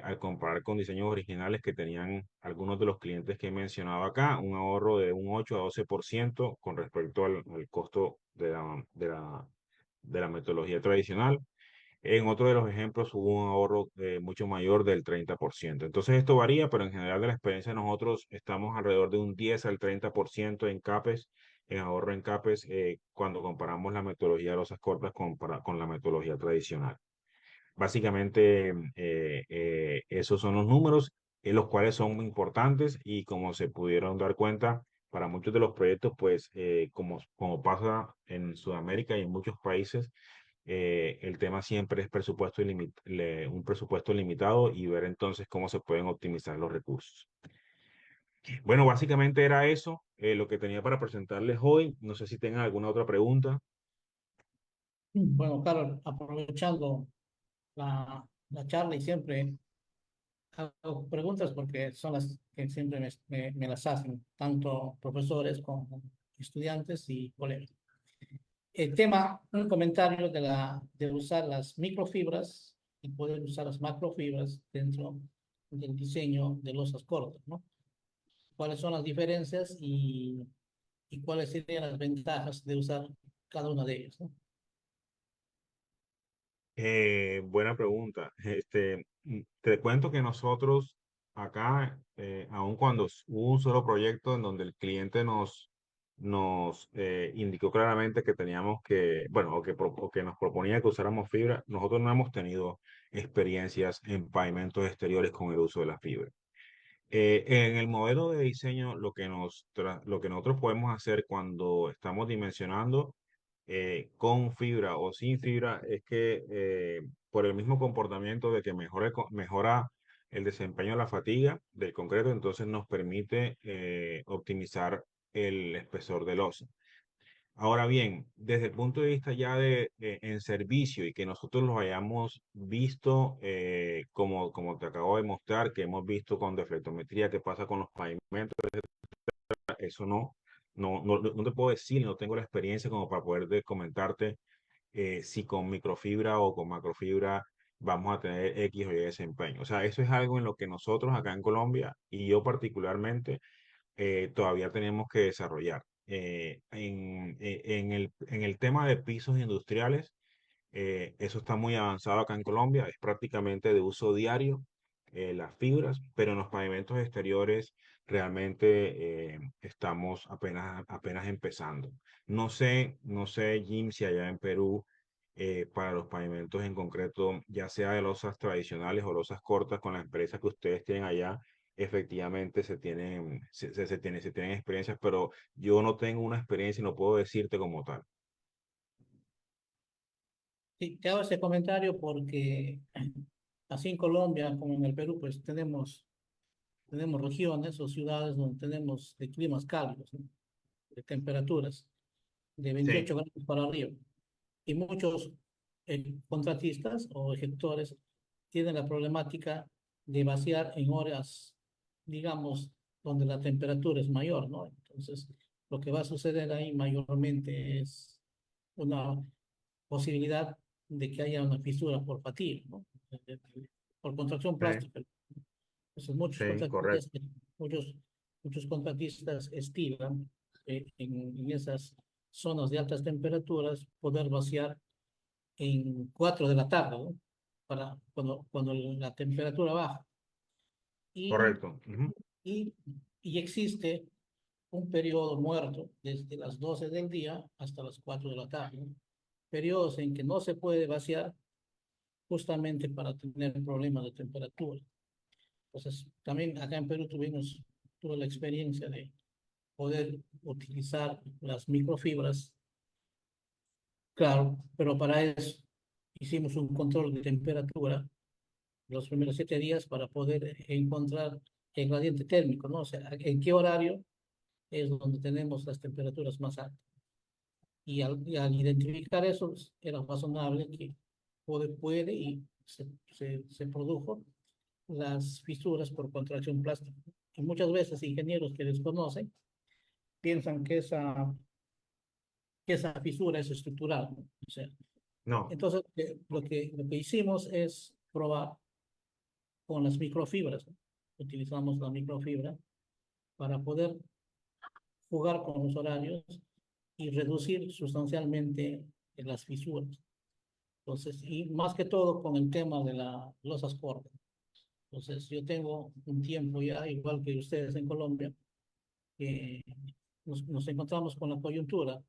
al comparar con diseños originales que tenían algunos de los clientes que he mencionado acá, un ahorro de un 8 a 12% con respecto al costo de la metodología tradicional. En otro de los ejemplos hubo un ahorro mucho mayor del 30%. Entonces esto varía, pero en general de la experiencia nosotros estamos alrededor de un 10 al 30% en CAPEX, en ahorro en CAPEX, cuando comparamos la metodología de losas cortas con la metodología tradicional. Básicamente, esos son los números, los cuales son muy importantes y como se pudieron dar cuenta, para muchos de los proyectos, pues como pasa en Sudamérica y en muchos países, el tema siempre es un presupuesto limitado y ver entonces cómo se pueden optimizar los recursos. Bueno, básicamente era eso, lo que tenía para presentarles hoy. No sé si tengan alguna otra pregunta. Bueno, Carlos, aprovechando la charla y siempre hago preguntas porque son las que siempre me las hacen, tanto profesores como estudiantes y colegas. El tema, un comentario de usar las microfibras y poder usar las macrofibras dentro del diseño de losas cortas, ¿no? ¿Cuáles son las diferencias y cuáles serían las ventajas de usar cada una de ellas, ¿no? Buena pregunta. Te cuento que nosotros acá, aun cuando hubo un solo proyecto en donde el cliente nos indicó claramente que teníamos que, bueno, o que nos proponía que usáramos fibra, nosotros no hemos tenido experiencias en pavimentos exteriores con el uso de la fibra. En el modelo de diseño, lo que nosotros podemos hacer cuando estamos dimensionando con fibra o sin fibra es que por el mismo comportamiento de que mejora el desempeño de la fatiga del concreto, entonces nos permite optimizar el espesor del losa. Ahora bien, desde el punto de vista ya en servicio y que nosotros lo hayamos visto, como te acabo de mostrar, que hemos visto con deflectometría qué pasa con los pavimentos, eso no te puedo decir, no tengo la experiencia como para poder comentarte si con microfibra o con macrofibra vamos a tener X o Y desempeño. O sea, eso es algo en lo que nosotros acá en Colombia y yo particularmente todavía tenemos que desarrollar. En el tema de pisos industriales, eso está muy avanzado acá en Colombia, es prácticamente de uso diario las fibras, pero en los pavimentos exteriores realmente estamos apenas empezando. No sé, Jim, si allá en Perú, para los pavimentos en concreto, ya sea de losas tradicionales o losas cortas, con la empresa que ustedes tienen allá, efectivamente se tienen experiencias, pero yo no tengo una experiencia y no puedo decirte como tal. Sí, te hago ese comentario porque así en Colombia como en el Perú, pues tenemos regiones o ciudades donde tenemos de climas cálidos, ¿no? De temperaturas de Sí, 28 grados para arriba. Y muchos contratistas o ejecutores tienen la problemática de vaciar en horas, digamos, donde la temperatura es mayor, ¿no? Entonces, lo que va a suceder ahí mayormente es una posibilidad de que haya una fisura por fatiga, ¿no? Por contracción sí, plástica. Entonces, muchos sí, correcto, contratistas, muchos, muchos contratistas estiman en esas zonas de altas temperaturas poder vaciar en 4 de la tarde, ¿no? Para cuando la temperatura baja. Y, correcto. Ujú. y y existe un periodo muerto desde las 12 del día hasta las 4 de la tarde, ¿no? Periodos en que no se puede vaciar justamente para tener problemas de temperatura. Entonces, también acá en Perú tuve la experiencia de poder utilizar las microfibras, claro, pero para eso hicimos un control de temperatura los primeros 7 días para poder encontrar el gradiente térmico, ¿no? O sea, en qué horario es donde tenemos las temperaturas más altas. Y al identificar eso, pues, era razonable que puede y se produjo las fisuras por contracción plástica. Y muchas veces ingenieros que desconocen piensan que esa fisura es estructural, ¿no? O sea, No, entonces lo que hicimos es probar con las microfibras, ¿no? Utilizamos la microfibra para poder jugar con los horarios y reducir sustancialmente las fisuras. Entonces, y más que todo con el tema de las losas cortas. Entonces, yo tengo un tiempo ya, igual que ustedes en Colombia, que nos encontramos con la coyuntura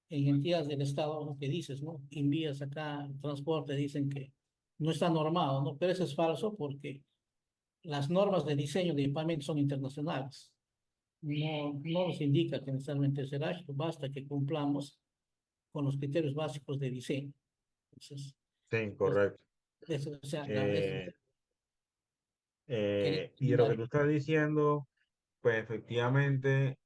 en entidades del Estado, lo que dices, ¿no? Envías acá transporte, dicen que no está normado, ¿no? Pero eso es falso porque las normas de diseño de equipamiento son internacionales. No nos indica que necesariamente será esto, basta que cumplamos con los criterios básicos de diseño. Entonces, sí, pues, correcto. eso, o sea, Eh, quería y de lo que comentar. tú estás diciendo, pues efectivamente,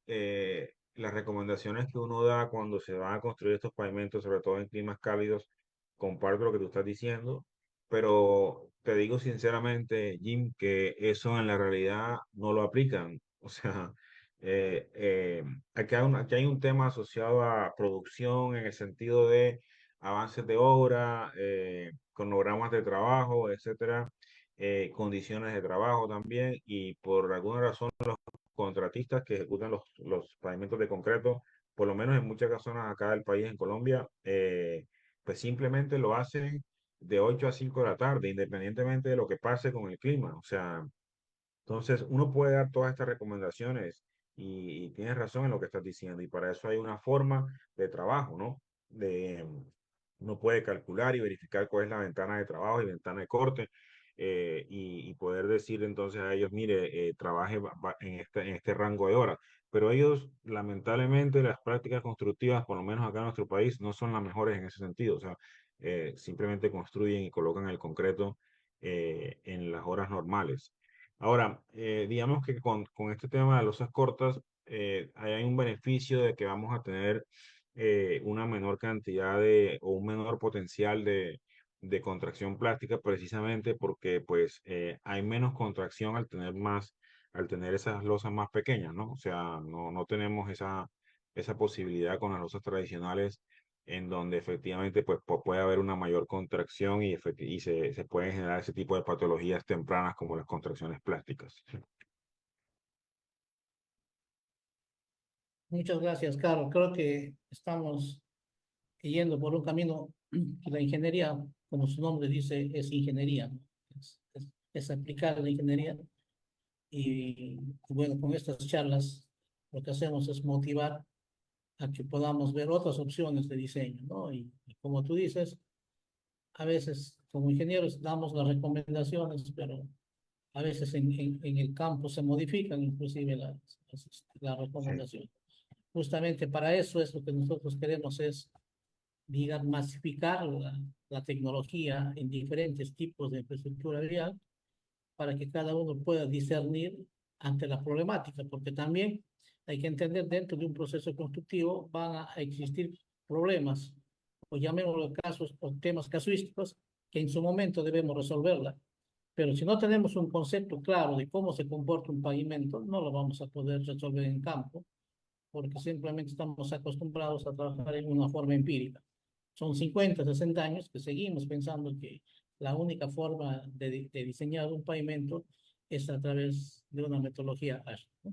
las recomendaciones que uno da cuando se van a construir estos pavimentos, sobre todo en climas cálidos, comparto lo que tú estás diciendo, pero te digo sinceramente, Jim, que eso en la realidad no lo aplican. O sea, eh, eh, aquí hay un tema asociado a producción en el sentido de avances de obra, cronogramas de trabajo, etcétera, condiciones de trabajo también, y por alguna razón contratistas que ejecutan los pavimentos de concreto, por lo menos en muchas zonas acá del país, en Colombia, pues simplemente lo hacen de 8 a 5 de la tarde, independientemente de lo que pase con el clima. O sea, entonces uno puede dar todas estas recomendaciones y tienes razón en lo que estás diciendo, y para eso hay una forma de trabajo, ¿no? Uno puede calcular y verificar cuál es la ventana de trabajo y ventana de corte, y poder decir entonces a ellos, mire, trabaje en este rango de horas. Pero ellos, lamentablemente, las prácticas constructivas, por lo menos acá en nuestro país, no son las mejores en ese sentido. O sea, simplemente construyen y colocan el concreto en las horas normales. Ahora, digamos que con este tema de losas cortas, hay un beneficio de que vamos a tener una menor cantidad o un menor potencial de contracción plástica, precisamente porque pues hay menos contracción al tener esas losas más pequeñas, ¿no? O sea, no tenemos esa posibilidad con las losas tradicionales, en donde efectivamente pues puede haber una mayor contracción y se pueden generar ese tipo de patologías tempranas como las contracciones plásticas. Muchas gracias, Carlos. Creo que estamos yendo por un camino que la ingeniería, como su nombre dice, es ingeniería, ¿no? Es aplicar la ingeniería. Y bueno, con estas charlas lo que hacemos es motivar a que podamos ver otras opciones de diseño, ¿no? Y como tú dices, a veces como ingenieros damos las recomendaciones, pero a veces en el campo se modifican inclusive las Sí, recomendaciones. Justamente para eso es lo que nosotros queremos, es, digamos, masificar la tecnología en diferentes tipos de infraestructura vial para que cada uno pueda discernir ante la problemática, porque también hay que entender dentro de un proceso constructivo van a existir problemas, o llamémoslo casos o temas casuísticos, que en su momento debemos resolverla. Pero si no tenemos un concepto claro de cómo se comporta un pavimento, no lo vamos a poder resolver en campo, porque simplemente estamos acostumbrados a trabajar en una forma empírica. Son 50, 60 años que seguimos pensando que la única forma de diseñar un pavimento es a través de una metodología ágil, ¿no?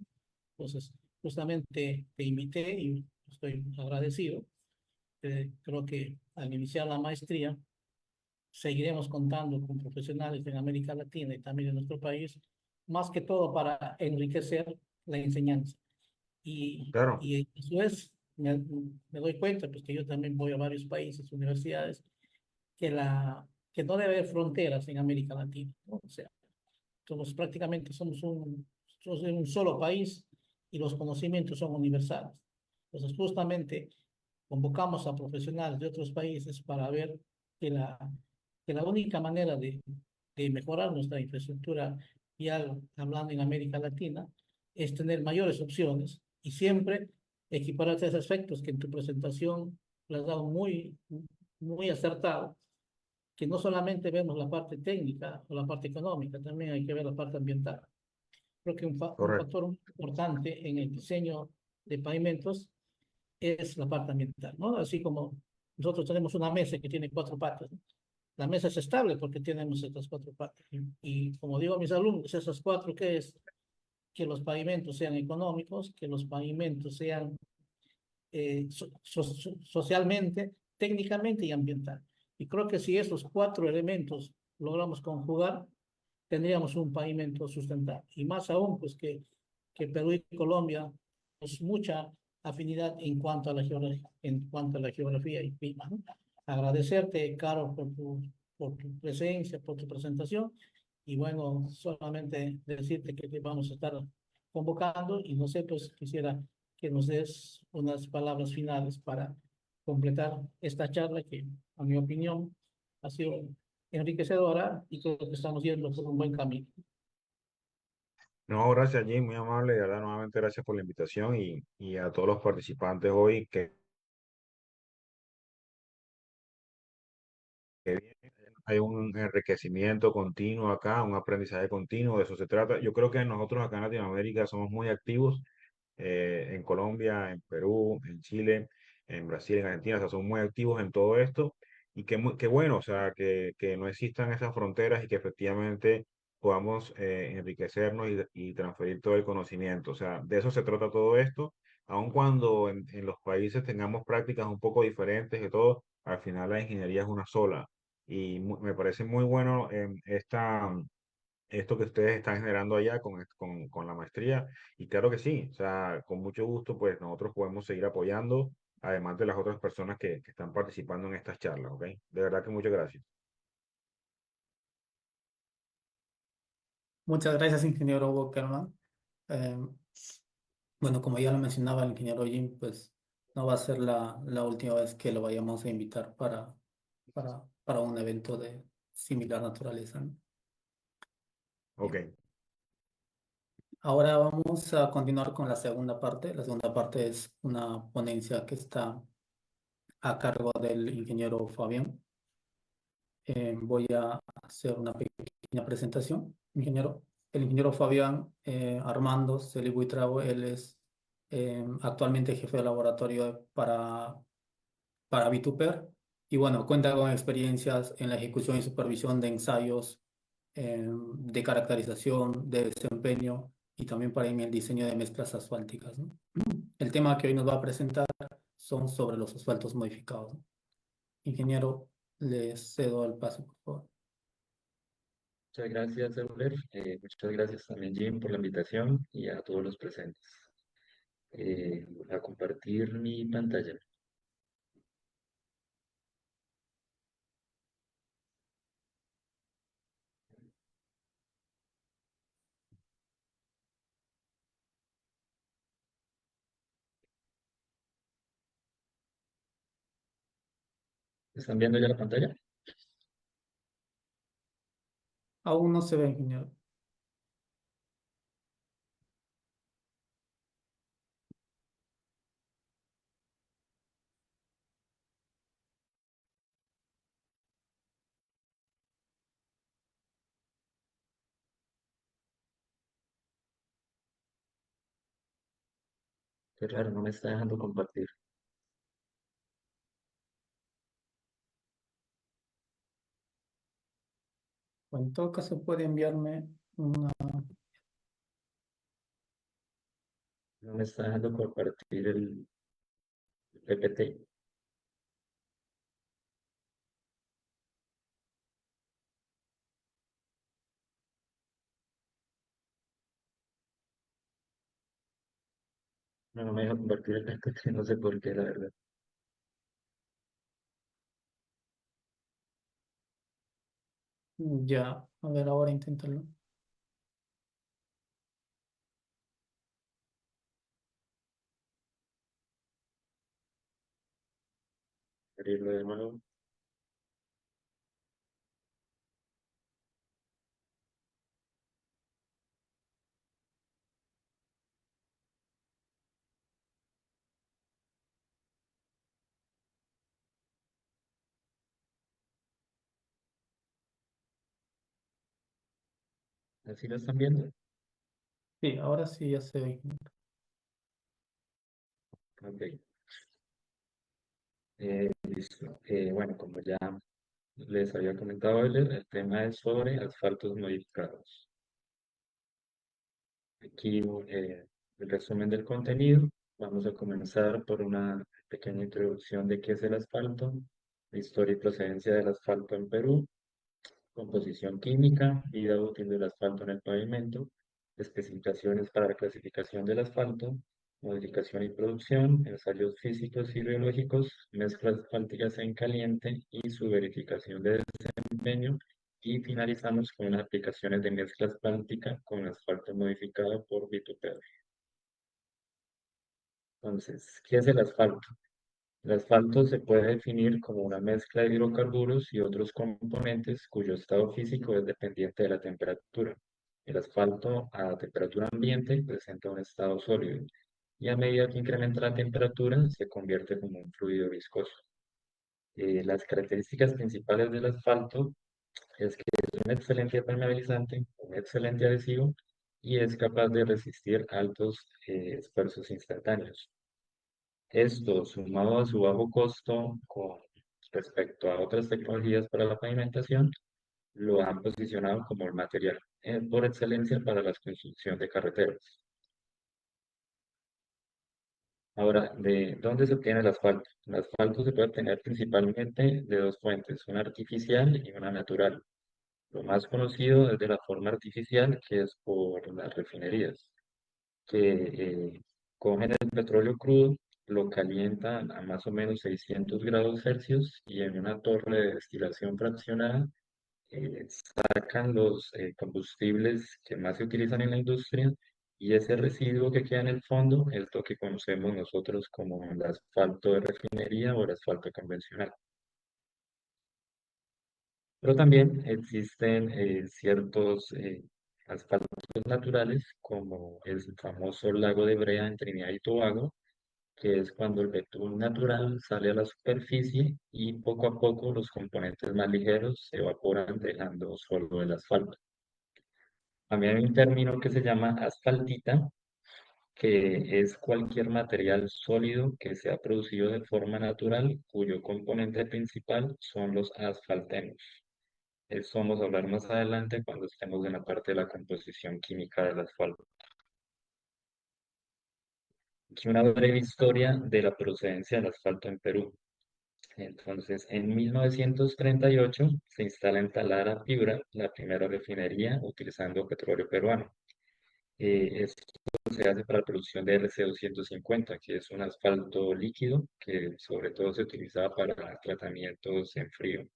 Entonces, justamente te invité y estoy agradecido. Creo que al iniciar la maestría seguiremos contando con profesionales en América Latina y también en nuestro país, más que todo para enriquecer la enseñanza. Claro, Y eso es, me doy cuenta, pues que yo también voy a varios países, universidades, que no debe haber fronteras en América Latina, ¿no? O sea, prácticamente somos un solo país y los conocimientos son universales. Entonces, justamente convocamos a profesionales de otros países para ver que que la única manera de mejorar nuestra infraestructura vial, hablando en América Latina, es tener mayores opciones y siempre equiparar esos aspectos que en tu presentación lo has dado muy acertado, que no solamente vemos la parte técnica o la parte económica, también hay que ver la parte ambiental. Creo que un correcto. factor muy importante en el diseño de pavimentos es la parte ambiental, ¿no? Así como nosotros tenemos una mesa que tiene cuatro patas, ¿no? La mesa es estable porque tenemos estas cuatro patas. Y como digo a mis alumnos, esas cuatro, ¿qué es? Que los pavimentos sean económicos, que los pavimentos sean socialmente, técnicamente y ambiental. Y creo que si esos cuatro elementos logramos conjugar, tendríamos un pavimento sustentable. Y más aún, pues que Perú y Colombia, pues mucha afinidad en cuanto a la geografía y clima, ¿no? Agradecerte, Caro, por tu presencia, por tu presentación. Y bueno, solamente decirte que te vamos a estar convocando y no sé, pues quisiera que nos des unas palabras finales para completar esta charla que, a mi opinión, ha sido enriquecedora y creo que estamos yendo por un buen camino. No, gracias, Jim, muy amable, de verdad, nuevamente gracias por la invitación y a todos los participantes hoy que hay un enriquecimiento continuo acá, un aprendizaje continuo, de eso se trata. Yo creo que nosotros acá en Latinoamérica somos muy activos, en Colombia, en Perú, en Chile, en Brasil, en Argentina, o sea, son muy activos en todo esto y que bueno, o sea, que no existan esas fronteras y que efectivamente podamos enriquecernos y transferir todo el conocimiento. O sea, de eso se trata todo esto, aun cuando en los países tengamos prácticas un poco diferentes de todo, al final la ingeniería es una sola. Y me parece muy bueno esto que ustedes están generando allá con la maestría. Y claro que sí, o sea, con mucho gusto, pues nosotros podemos seguir apoyando, además de las otras personas que están participando en estas charlas, ¿ok? De verdad que muchas gracias. Muchas gracias, ingeniero Wockerman. Eh, bueno, como ya lo mencionaba el ingeniero Jim, pues no va a ser la última vez que lo vayamos a invitar para un evento de similar naturaleza, ¿no? Ok, Bien. Ahora vamos a continuar con la segunda parte. La segunda parte es una ponencia que está a cargo del ingeniero Fabián. Voy a hacer una pequeña presentación. El ingeniero Fabián Armando Celi Buitrago, él es actualmente jefe de laboratorio para Vituper y bueno, cuenta con experiencias en la ejecución y supervisión de ensayos de caracterización, de desempeño y también para en el diseño de mezclas asfálticas, ¿no? El tema que hoy nos va a presentar son sobre los asfaltos modificados, ¿no? Ingeniero, les cedo el paso, por favor. Muchas gracias, Euler. Muchas gracias también, Jim, por la invitación y a todos los presentes. Voy a compartir mi pantalla. ¿Están viendo ya la pantalla? Aún no se ve, ingeniero. Qué raro, no me está dejando compartir. O en todo caso puede enviarme una... No me está dejando compartir el PPT. No, no me deja compartir el PPT, no sé por qué, la verdad. Ya, a ver, ahora inténtalo. Abrirlo de nuevo. ¿Así lo están viendo? Sí, ahora sí ya se ve. Ok, listo. Bueno, como ya les había comentado, el tema es sobre asfaltos modificados. Aquí el resumen del contenido. Vamos a comenzar por una pequeña introducción de qué es el asfalto, la historia y procedencia del asfalto en Perú, composición química, vida útil del asfalto en el pavimento, especificaciones para la clasificación del asfalto, modificación y producción, ensayos físicos y biológicos, mezclas asfálticas en caliente y su verificación de desempeño. Y finalizamos con unas aplicaciones de mezcla asfáltica con asfalto modificado por Vitupero. Entonces, ¿qué es el asfalto? El asfalto se puede definir como una mezcla de hidrocarburos y otros componentes cuyo estado físico es dependiente de la temperatura. El asfalto a temperatura ambiente presenta un estado sólido y a medida que incrementa la temperatura se convierte como un fluido viscoso. Las características principales del asfalto es que es un excelente permeabilizante, un excelente adhesivo y es capaz de resistir altos esfuerzos instantáneos. Esto, sumado a su bajo costo con respecto a otras tecnologías para la pavimentación, lo han posicionado como el material por excelencia para la construcción de carreteras. Ahora, ¿de dónde se obtiene el asfalto? El asfalto se puede obtener principalmente de dos fuentes, una artificial y una natural. Lo más conocido es de la forma artificial, que es por las refinerías, que cogen el petróleo crudo, lo calientan a más o menos 600 grados Celsius y en una torre de destilación fraccionada sacan los combustibles que más se utilizan en la industria y ese residuo que queda en el fondo es lo que conocemos nosotros como el asfalto de refinería o el asfalto convencional. Pero también existen ciertos asfaltos naturales, como el famoso lago de Brea en Trinidad y Tobago, que es cuando el betún natural sale a la superficie y poco a poco los componentes más ligeros se evaporan dejando solo el asfalto. También hay un término que se llama asfaltita, que es cualquier material sólido que se ha producido de forma natural, cuyo componente principal son los asfaltenos. Eso vamos a hablar más adelante cuando estemos en la parte de la composición química del asfalto. Aquí una breve historia de la procedencia del asfalto en Perú. Entonces, en 1938 se instala en Talara, Piura, la primera refinería utilizando petróleo peruano. Esto se hace para la producción de RC250, que es un asfalto líquido que sobre todo se utilizaba para tratamientos en frío.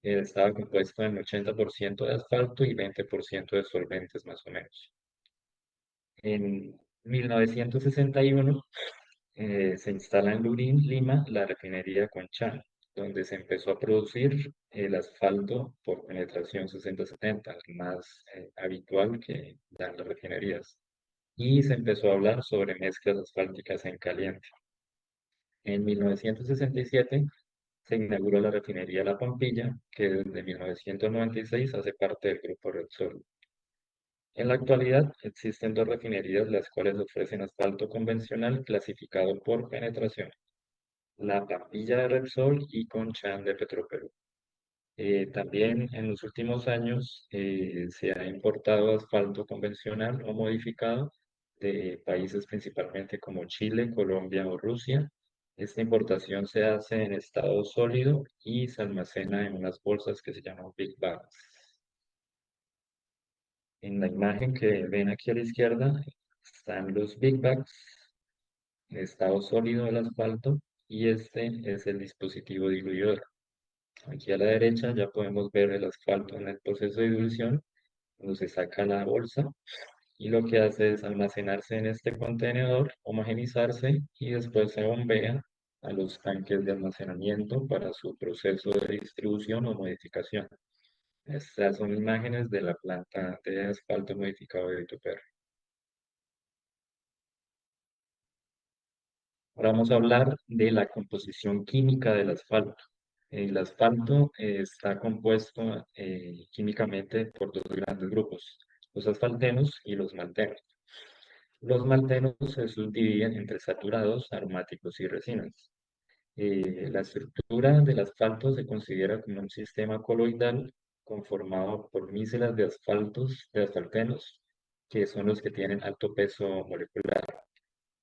Estaba compuesto en 80% de asfalto y 20% de solventes más o menos. En 1961 se instala en Lurín, Lima, la refinería Conchal, donde se empezó a producir el asfalto por penetración 60-70, el más habitual que dan las refinerías. Y se empezó a hablar sobre mezclas asfálticas en caliente. En 1967 se inauguró la refinería La Pampilla, que desde 1996 hace parte del grupo Repsol. En la actualidad existen dos refinerías las cuales ofrecen asfalto convencional clasificado por penetración, La Pampilla de Repsol y Conchan de Petroperú. También en los últimos años se ha importado asfalto convencional o modificado de países principalmente como Chile, Colombia o Rusia. Esta importación se hace en estado sólido y se almacena en unas bolsas que se llaman Big Bags. En la imagen que ven aquí a la izquierda están los Big Bags. estado sólido del asfalto y este es el dispositivo diluidor. Aquí a la derecha ya podemos ver el asfalto en el proceso de dilución, cuando se saca la bolsa y lo que hace es almacenarse en este contenedor, homogenizarse y después se bombea a los tanques de almacenamiento para su proceso de distribución o modificación. Estas son imágenes de la planta de asfalto modificado de Vitupero. Ahora vamos a hablar de la composición química del asfalto. El asfalto está compuesto químicamente por dos grandes grupos, los asfaltenos y los maltenos. Los maltenos se subdividen entre saturados, aromáticos y resinas. La estructura del asfalto se considera como un sistema coloidal conformado por mícelas de asfaltenos, que son los que tienen alto peso molecular,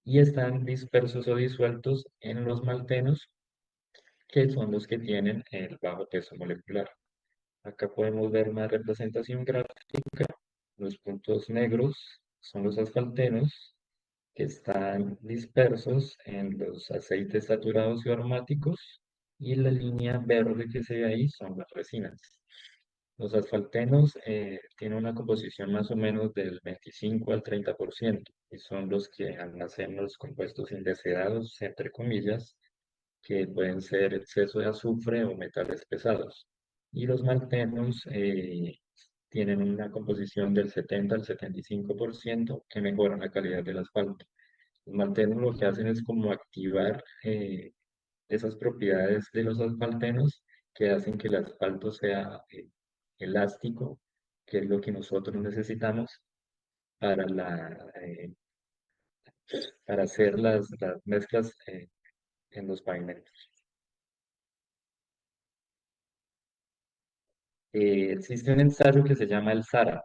y están dispersos o disueltos en los maltenos, que son los que tienen el bajo peso molecular. Acá podemos ver una representación gráfica. Los puntos negros son los asfaltenos, que están dispersos en los aceites saturados y aromáticos, y la línea verde que se ve ahí son las resinas. Los asfaltenos tienen una composición más o menos del 25 al 30% y son los que almacenan los compuestos indeseados, entre comillas, que pueden ser exceso de azufre o metales pesados. Y los maltenos tienen una composición del 70 al 75% que mejoran la calidad del asfalto. Los maltenos lo que hacen es como activar esas propiedades de los asfaltenos que hacen que el asfalto sea elástico, que es lo que nosotros necesitamos para, para hacer las mezclas en los pavimentos. Existe un ensayo que se llama el SARA.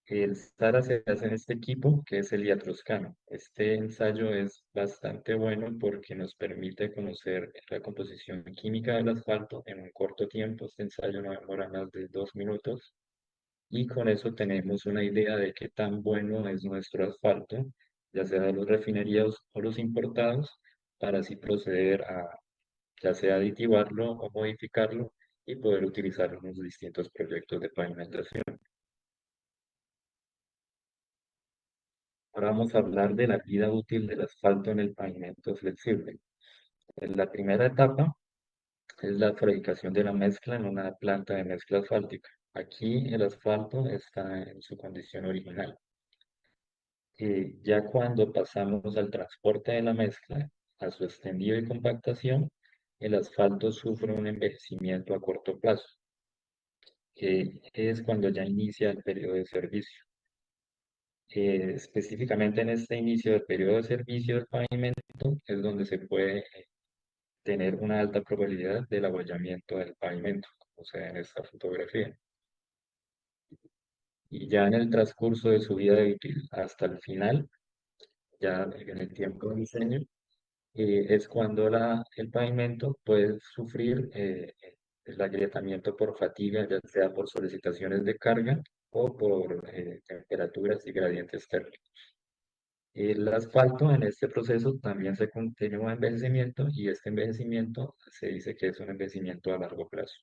El SARA se hace en este equipo que es el iatroscano. Este ensayo es bastante bueno porque nos permite conocer la composición química del asfalto en un corto tiempo. Este ensayo no demora más de 2 minutos y con eso tenemos una idea de qué tan bueno es nuestro asfalto, ya sea de los refinerías o los importados, para así proceder a ya sea aditivarlo o modificarlo y poder utilizarlo en los distintos proyectos de pavimentación. Ahora vamos a hablar de la vida útil del asfalto en el pavimento flexible. En la primera etapa es la fabricación de la mezcla en una planta de mezcla asfáltica. Aquí el asfalto está en su condición original. Ya cuando pasamos al transporte de la mezcla, a su extendido y compactación, el asfalto sufre un envejecimiento a corto plazo, que es cuando ya inicia el periodo de servicio. Específicamente en este inicio del periodo de servicio del pavimento es donde se puede tener una alta probabilidad del abollamiento del pavimento, como se ve en esta fotografía. Y ya en el transcurso de su vida útil hasta el final, ya en el tiempo de diseño, es cuando el pavimento puede sufrir el agrietamiento por fatiga, ya sea por solicitaciones de carga o por temperaturas y gradientes térmicos. El asfalto en este proceso también se continúa envejecimiento y este envejecimiento se dice que es un envejecimiento a largo plazo.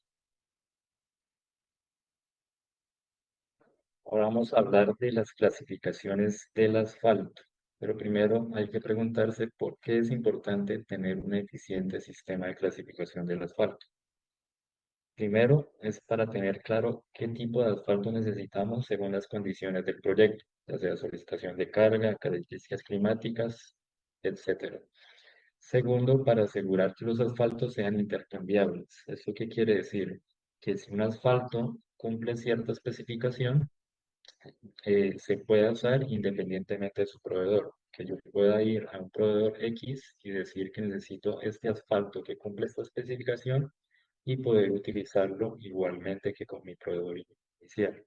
Ahora vamos a hablar de las clasificaciones del asfalto, pero primero hay que preguntarse por qué es importante tener un eficiente sistema de clasificación del asfalto. Primero es para tener claro qué tipo de asfalto necesitamos según las condiciones del proyecto, ya sea solicitación de carga, características climáticas, etcétera. Segundo, para asegurar que los asfaltos sean intercambiables. ¿Eso qué quiere decir? Que si un asfalto cumple cierta especificación, se puede usar independientemente de su proveedor. Que yo pueda ir a un proveedor X y decir que necesito este asfalto que cumple esta especificación y poder utilizarlo igualmente que con mi proveedor inicial.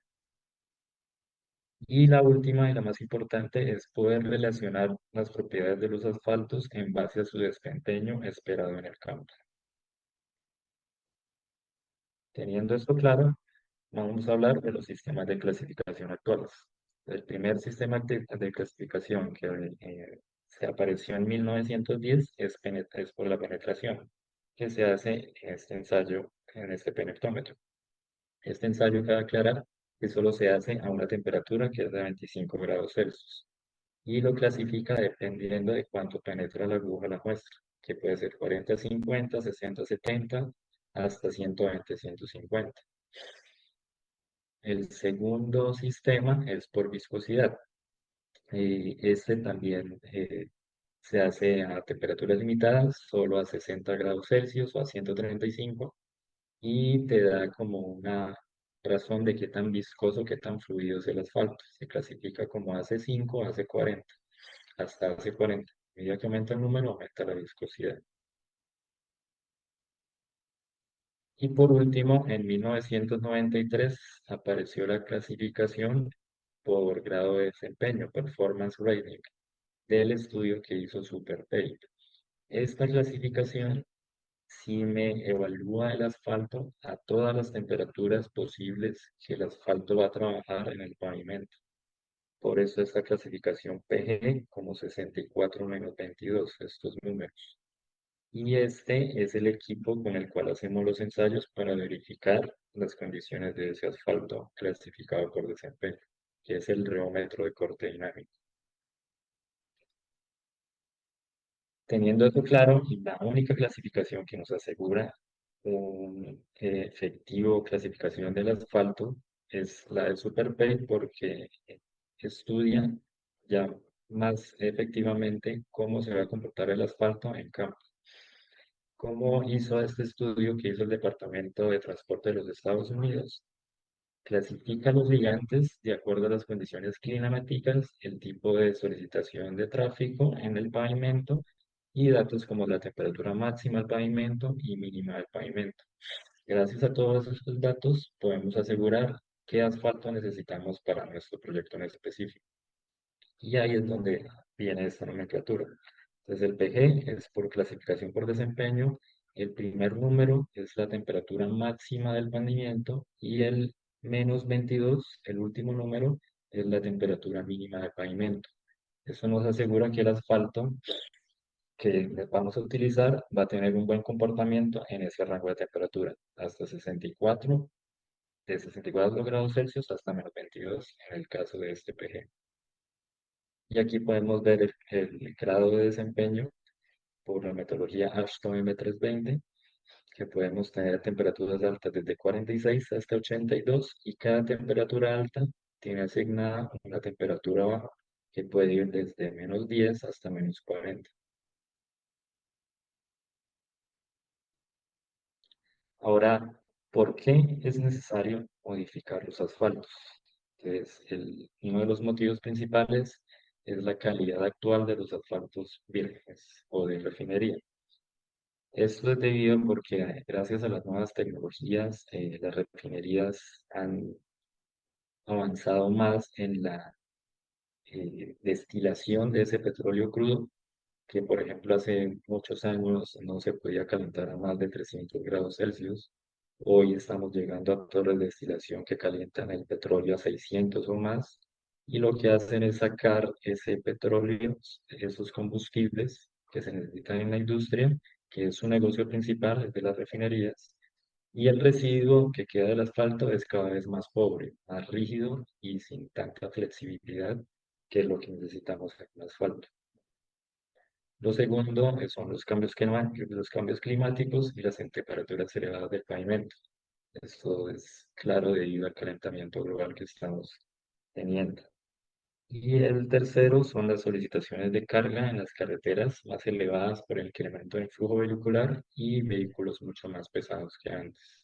Y la última y la más importante es poder relacionar las propiedades de los asfaltos en base a su desempeño esperado en el campo. Teniendo esto claro, vamos a hablar de los sistemas de clasificación actuales. El primer sistema de clasificación que se apareció en 1910 es por la penetración que se hace en este ensayo, en este penectómetro. Este ensayo, cabe aclarar que solo se hace a una temperatura que es de 25 grados Celsius y lo clasifica dependiendo de cuánto penetra la aguja a la muestra, que puede ser 40-50, 60-70, hasta 120-150. El segundo sistema es por viscosidad. Este también se hace a temperaturas limitadas, solo a 60 grados Celsius o a 135, y te da como una razón de qué tan viscoso, qué tan fluido es el asfalto. Se clasifica como AC5, AC40, hasta AC40. A medida que aumenta el número, aumenta la viscosidad. Y por último, en 1993 apareció la clasificación por grado de desempeño, Performance Rating, del estudio que hizo SuperPay. Esta clasificación sí me evalúa el asfalto a todas las temperaturas posibles que el asfalto va a trabajar en el pavimento. Por eso esta clasificación PG como 64-22, estos números. Y este es el equipo con el cual hacemos los ensayos para verificar las condiciones de ese asfalto clasificado por desempeño, que es el reómetro de corte dinámico. Teniendo eso claro, y la única clasificación que nos asegura un efectivo clasificación del asfalto es la de SuperPay porque estudia ya más efectivamente cómo se va a comportar el asfalto en campo. ¿Cómo hizo este estudio que hizo el Departamento de Transporte de los Estados Unidos? Clasifica los gigantes de acuerdo a las condiciones climáticas, el tipo de solicitación de tráfico en el pavimento y datos como la temperatura máxima del pavimento y mínima del pavimento. Gracias a todos estos datos podemos asegurar qué asfalto necesitamos para nuestro proyecto en específico. Y ahí es donde viene esta nomenclatura. Entonces el PG es por clasificación por desempeño, el primer número es la temperatura máxima del pavimento y el -22, el último número, es la temperatura mínima del pavimento. Eso nos asegura que el asfalto que vamos a utilizar va a tener un buen comportamiento en ese rango de temperatura, hasta 64, de 64 grados Celsius hasta -22 en el caso de este PG. Y aquí podemos ver el grado de desempeño por la metodología Ashton M320, que podemos tener temperaturas altas desde 46 hasta 82 y cada temperatura alta tiene asignada una temperatura baja que puede ir desde -10 hasta -40. Ahora, ¿por qué es necesario modificar los asfaltos? Entonces, uno de los motivos principales es la calidad actual de los asfaltos vírgenes o de refinería. Esto es debido porque gracias a las nuevas tecnologías, las refinerías han avanzado más en la destilación de ese petróleo crudo, que por ejemplo hace muchos años no se podía calentar a más de 300 grados Celsius. Hoy estamos llegando a torres de destilación que calientan el petróleo a 600 o más, y lo que hacen es sacar ese petróleo, esos combustibles que se necesitan en la industria, que es su negocio principal, es de las refinerías, y el residuo que queda del asfalto es cada vez más pobre, más rígido y sin tanta flexibilidad, que es lo que necesitamos en un asfalto. Lo segundo son los cambios climáticos y las temperaturas elevadas del pavimento. Esto es claro debido al calentamiento global que estamos teniendo. Y el tercero son las solicitaciones de carga en las carreteras más elevadas por el incremento del flujo vehicular y vehículos mucho más pesados que antes.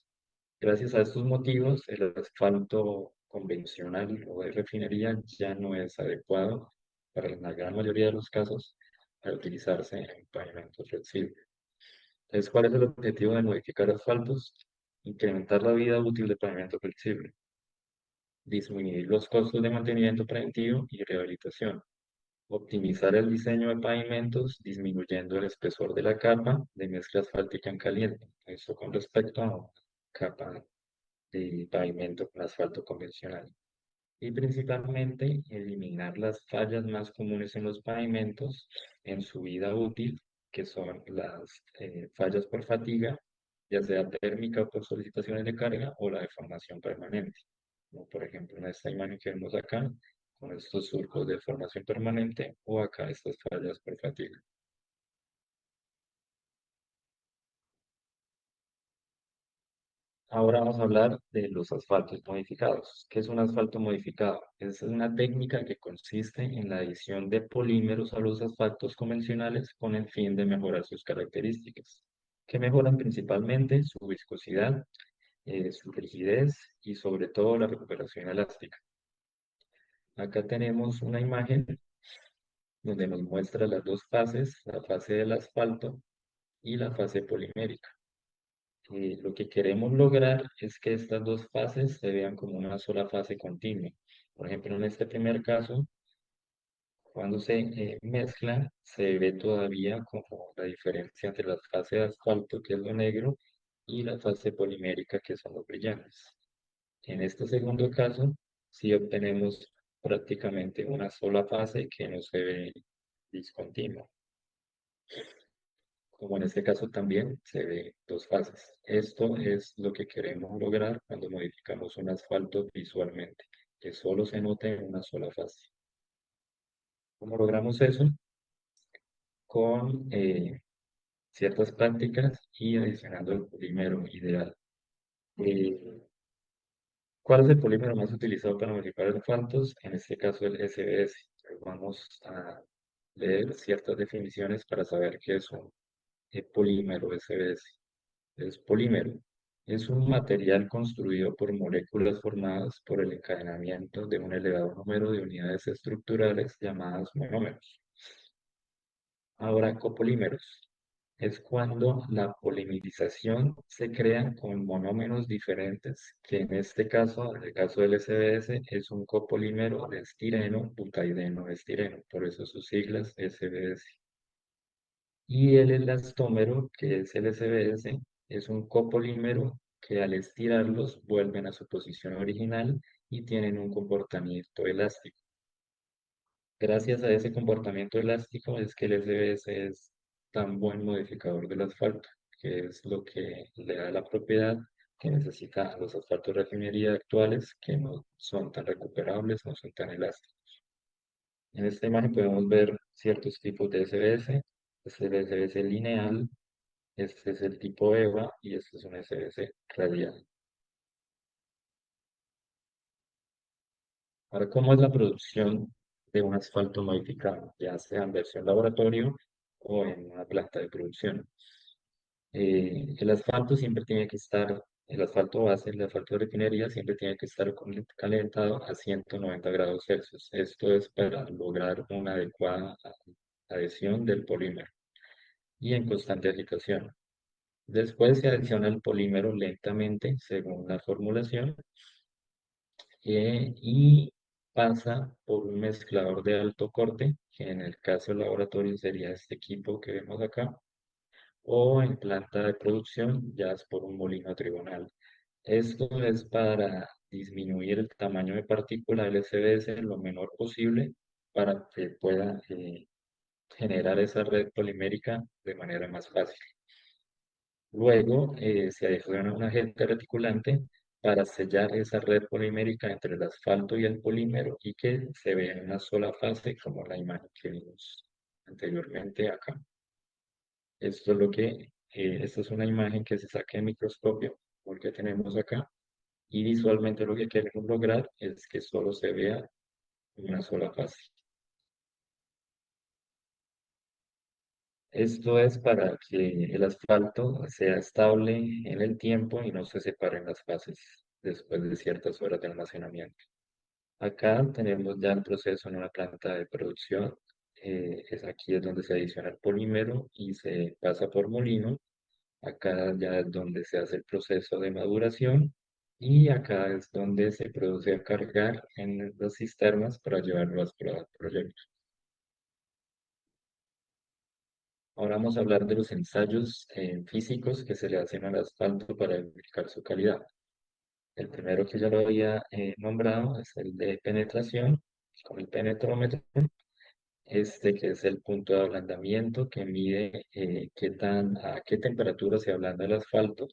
Gracias a estos motivos, el asfalto convencional o de refinería ya no es adecuado para la gran mayoría de los casos para utilizarse en pavimentos flexibles. Entonces, ¿cuál es el objetivo de modificar asfaltos? Incrementar la vida útil del pavimento flexible, disminuir los costos de mantenimiento preventivo y rehabilitación, optimizar el diseño de pavimentos, disminuyendo el espesor de la capa de mezcla asfáltica en caliente. Eso con respecto a una capa de pavimento con asfalto convencional. y principalmente eliminar las fallas más comunes en los pavimentos en su vida útil, que son las fallas por fatiga, ya sea térmica o por solicitaciones de carga, o la deformación permanente, como por ejemplo en esta imagen que vemos acá, con estos surcos de deformación permanente, o acá estas fallas por fatiga. Ahora vamos a hablar de los asfaltos modificados. ¿Qué es un asfalto modificado? Es una técnica que consiste en la adición de polímeros a los asfaltos convencionales con el fin de mejorar sus características, que mejoran principalmente su viscosidad, su rigidez y sobre todo la recuperación elástica. Acá tenemos una imagen donde nos muestra las dos fases, la fase del asfalto y la fase polimérica. Lo que queremos lograr es que estas dos fases se vean como una sola fase continua. Por ejemplo, en este primer caso, cuando se mezclan, se ve todavía como la diferencia entre la fase de asfalto, que es lo negro, y la fase polimérica, que son los brillantes. En este segundo caso, sí obtenemos prácticamente una sola fase que no se ve discontinua. Como en este caso también se ve dos fases. Esto es lo que queremos lograr cuando modificamos un asfalto visualmente, que solo se note en una sola fase. ¿Cómo logramos eso? Con ciertas prácticas y adicionando el polímero ideal. Eh, ¿Cuál es el polímero más utilizado para modificar asfaltos? En este caso el SBS. Vamos a leer ciertas definiciones para saber qué es un polímero SBS. Es polímero. Es un material construido por moléculas formadas por el encadenamiento de un elevado número de unidades estructurales llamadas monómeros. Ahora, copolímeros. Es cuando la polimerización se crea con monómeros diferentes, que en este caso, en el caso del SBS, es un copolímero de estireno, butaideno, estireno, por eso sus siglas SBS. Y el elastómero, que es el SBS, es un copolímero que al estirarlos vuelven a su posición original y tienen un comportamiento elástico. Gracias a ese comportamiento elástico es que el SBS es tan buen modificador del asfalto, que es lo que le da la propiedad que necesitan los asfaltos de refinería actuales, que no son tan recuperables, no son tan elásticos. En esta imagen podemos ver ciertos tipos de SBS. Este es el SBS lineal, este es el tipo EVA y este es un SBS radial. Ahora, ¿cómo es la producción de un asfalto modificado, ya sea en versión laboratorio o en una planta de producción? El asfalto siempre tiene que estar, el asfalto base, el asfalto de refinería siempre tiene que estar calentado a 190 grados Celsius. Esto es para lograr una adecuada adhesión del polímero y en constante agitación. Después se adiciona el polímero lentamente según la formulación y pasa por un mezclador de alto corte, que en el caso del laboratorio sería este equipo que vemos acá, o en planta de producción ya es por un molino trigonal. Esto es para disminuir el tamaño de partícula LCDS lo menor posible para que pueda generar esa red polimérica de manera más fácil. Luego se adiciona un agente reticulante para sellar esa red polimérica entre el asfalto y el polímero y que se vea en una sola fase como la imagen que vimos anteriormente acá. Esto es lo que, esta es una imagen que se saca en microscopio, porque tenemos acá, y visualmente lo que queremos lograr es que solo se vea una sola fase. Esto es para que el asfalto sea estable en el tiempo y no se separen las fases después de ciertas horas de almacenamiento. Acá tenemos ya el proceso en una planta de producción. Aquí es donde se adiciona el polímero y se pasa por molino. Acá ya es donde se hace el proceso de maduración y acá es donde se produce a cargar en las cisternas para llevarlo al proyecto. Ahora vamos a hablar de los ensayos físicos que se le hacen al asfalto para verificar su calidad. El primero que ya lo había nombrado es el de penetración con el penetrómetro, este que es el punto de ablandamiento que mide a qué temperatura se ablanda el asfalto.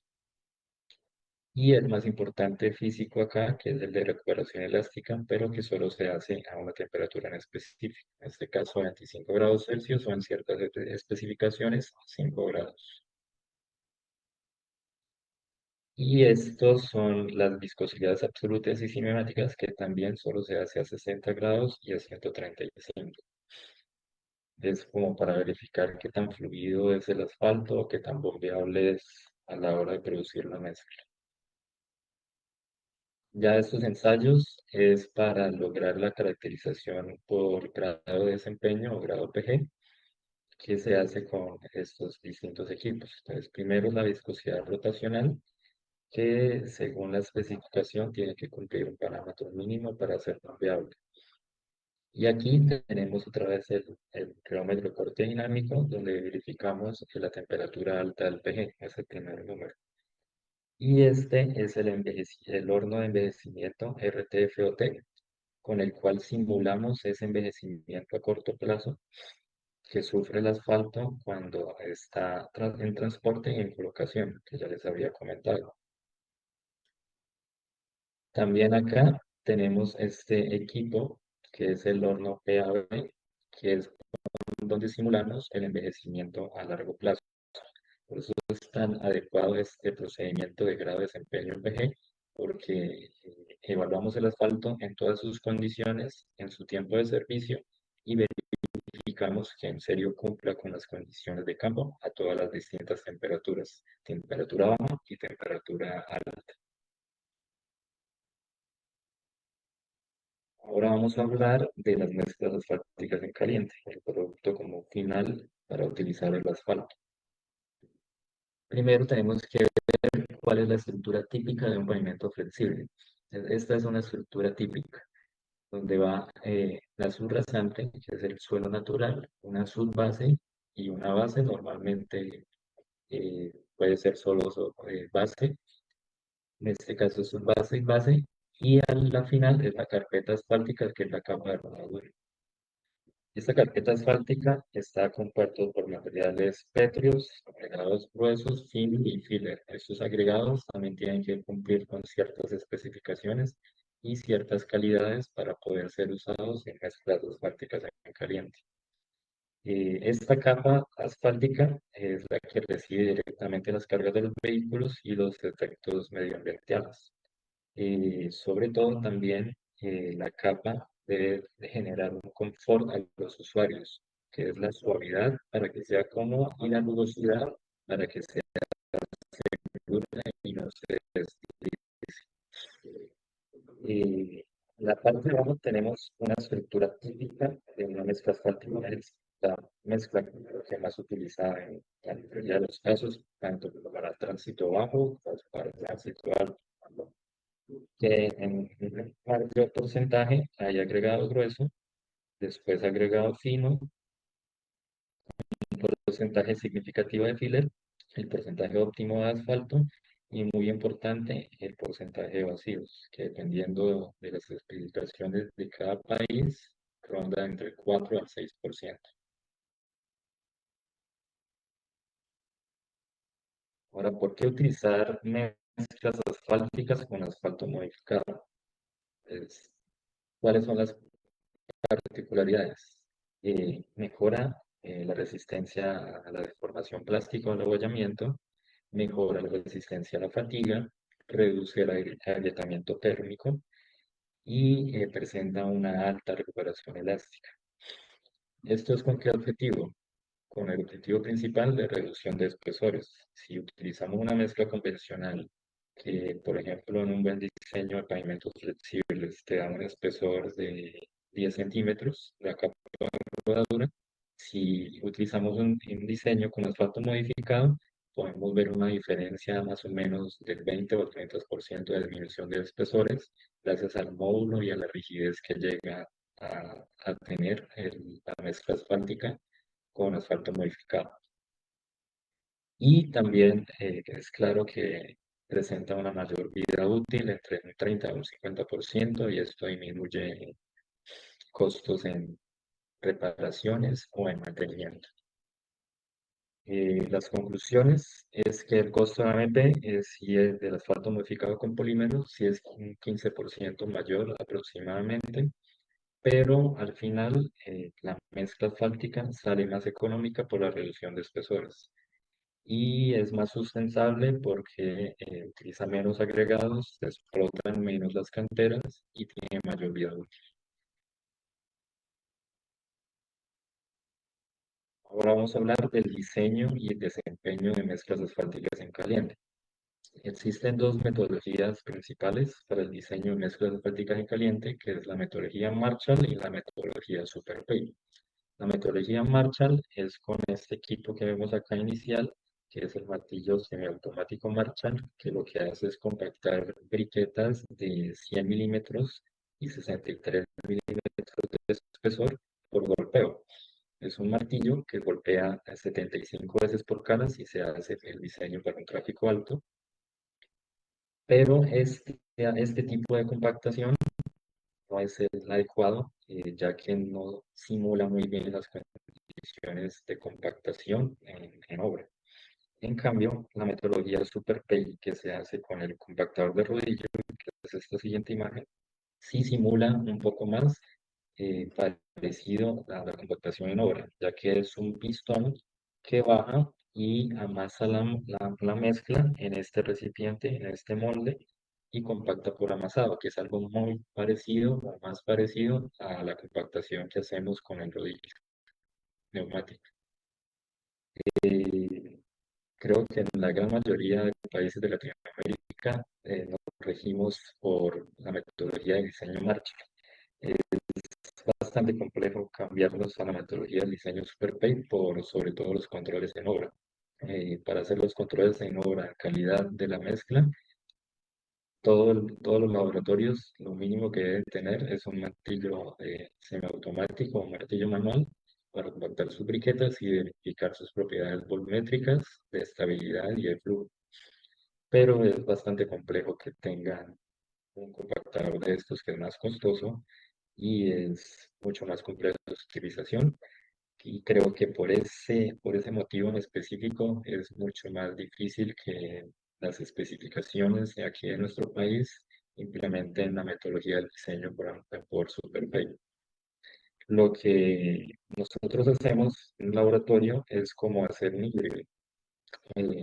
Y el más importante físico acá, que es el de recuperación elástica, pero que solo se hace a una temperatura en específico. En este caso, 25 grados Celsius o en ciertas especificaciones, 5 grados. Y estos son las viscosidades absolutas y cinemáticas, que también solo se hace a 60 grados y a 135. Es como para verificar qué tan fluido es el asfalto o qué tan bombeable es a la hora de producir la mezcla. Ya estos ensayos es para lograr la caracterización por grado de desempeño o grado PG, que se hace con estos distintos equipos. Entonces, primero la viscosidad rotacional, que según la especificación tiene que cumplir un parámetro mínimo para ser confiable. Y aquí tenemos otra vez el kilómetro corte dinámico, donde verificamos que la temperatura alta del PG es el primer número. Y este es el horno de envejecimiento RTFOT, con el cual simulamos ese envejecimiento a corto plazo que sufre el asfalto cuando está en transporte y en colocación, que ya les había comentado. También acá tenemos este equipo que es el horno PAB, que es donde simulamos el envejecimiento a largo plazo. Por eso es tan adecuado este procedimiento de grado de desempeño en PG, porque evaluamos el asfalto en todas sus condiciones, en su tiempo de servicio y verificamos que en serio cumpla con las condiciones de campo a todas las distintas temperaturas, temperatura baja y temperatura alta. Ahora vamos a hablar de las mezclas asfálticas en caliente, el producto como final para utilizar el asfalto. Primero tenemos que ver cuál es la estructura típica de un pavimento flexible. Esta es una estructura típica, donde va la subrasante, que es el suelo natural, una subbase y una base, normalmente puede ser solo base, en este caso es subbase y base, y a la final es la carpeta asfáltica, que es la capa de rodadura. Esta carpeta asfáltica está compuesta por materiales pétreos, agregados gruesos, finos y filler. Estos agregados también tienen que cumplir con ciertas especificaciones y ciertas calidades para poder ser usados en mezclas asfálticas en caliente. Esta capa asfáltica es la que recibe directamente las cargas de los vehículos y los efectos medioambientales. Sobre todo también la capa debe de generar un confort a los usuarios, que es la suavidad para que sea cómodo y la rugosidad para que sea dura y no se deslice. Eh, en la parte de abajo tenemos una estructura típica de una mezcla asfáltica, es la mezcla que más utilizada en la mayoría de los casos, tanto para tránsito bajo como para tránsito alto, que en un mayor porcentaje hay agregado grueso, después agregado fino, un porcentaje significativo de filler, el porcentaje óptimo de asfalto y muy importante el porcentaje de vacíos, que dependiendo de las especificaciones de cada país ronda entre el 4 al 6%. Ahora, ¿por qué utilizar mezclas asfálticas con asfalto modificado? Pues, ¿cuáles son las particularidades? Mejora la resistencia a la deformación plástica o al abollamiento, mejora la resistencia a la fatiga, reduce el agrietamiento térmico y presenta una alta recuperación elástica. ¿Esto es con qué objetivo? Con el objetivo principal de reducción de espesores. Si utilizamos una mezcla convencional que, por ejemplo, en un buen diseño de pavimentos flexibles te da un espesor de 10 centímetros, la capa rodadura, si utilizamos un diseño con asfalto modificado, podemos ver una diferencia más o menos del 20 o 30% de disminución de espesores, gracias al módulo y a la rigidez que llega a tener la mezcla asfáltica con asfalto modificado. Y también es claro que presenta una mayor vida útil entre un 30 y un 50% y esto disminuye costos en reparaciones o en mantenimiento. Las conclusiones es que el costo de AMP si es del asfalto modificado con polímeros, si es un 15% mayor aproximadamente, pero al final la mezcla asfáltica sale más económica por la reducción de espesores y es más sustentable porque utiliza menos agregados, se explotan menos las canteras y tiene mayor vida útil. Ahora vamos a hablar del diseño y el desempeño de mezclas asfálticas en caliente. Existen dos metodologías principales para el diseño de mezclas asfálticas en caliente, que es la metodología Marshall y la metodología Superpay. La metodología Marshall es con este equipo que vemos acá inicial, que es el martillo semiautomático Marshall, que lo que hace es compactar briquetas de 100 milímetros y 63 milímetros de espesor por golpeo. Es un martillo que golpea a 75 veces por cada si se hace el diseño para un tráfico alto, pero este tipo de compactación no es el adecuado, ya que no simula muy bien las condiciones de compactación en obra. En cambio, la metodología SuperPay que se hace con el compactador de rodillo, que es esta siguiente imagen, sí simula un poco más parecido a la compactación en obra, ya que es un pistón que baja y amasa la mezcla en este recipiente, en este molde, y compacta por amasado, que es algo muy parecido o más parecido a la compactación que hacemos con el rodillo neumático. Eh, Creo que en la gran mayoría de países de Latinoamérica nos regimos por la metodología de diseño Marshall. Es bastante complejo cambiarlos a la metodología de diseño SuperPay por sobre todo los controles en obra. Para hacer los controles en obra, calidad de la mezcla, todos los laboratorios lo mínimo que deben tener es un martillo semiautomático o martillo manual para compactar sus briquetas y verificar sus propiedades volumétricas, de estabilidad y de flujo. Pero es bastante complejo que tengan un compactador de estos que es más costoso y es mucho más complejo su utilización. Y creo que por ese motivo en específico es mucho más difícil que las especificaciones de aquí en nuestro país implementen la metodología del diseño por Superpay. Lo que nosotros hacemos en el laboratorio es como hacer un híbrido.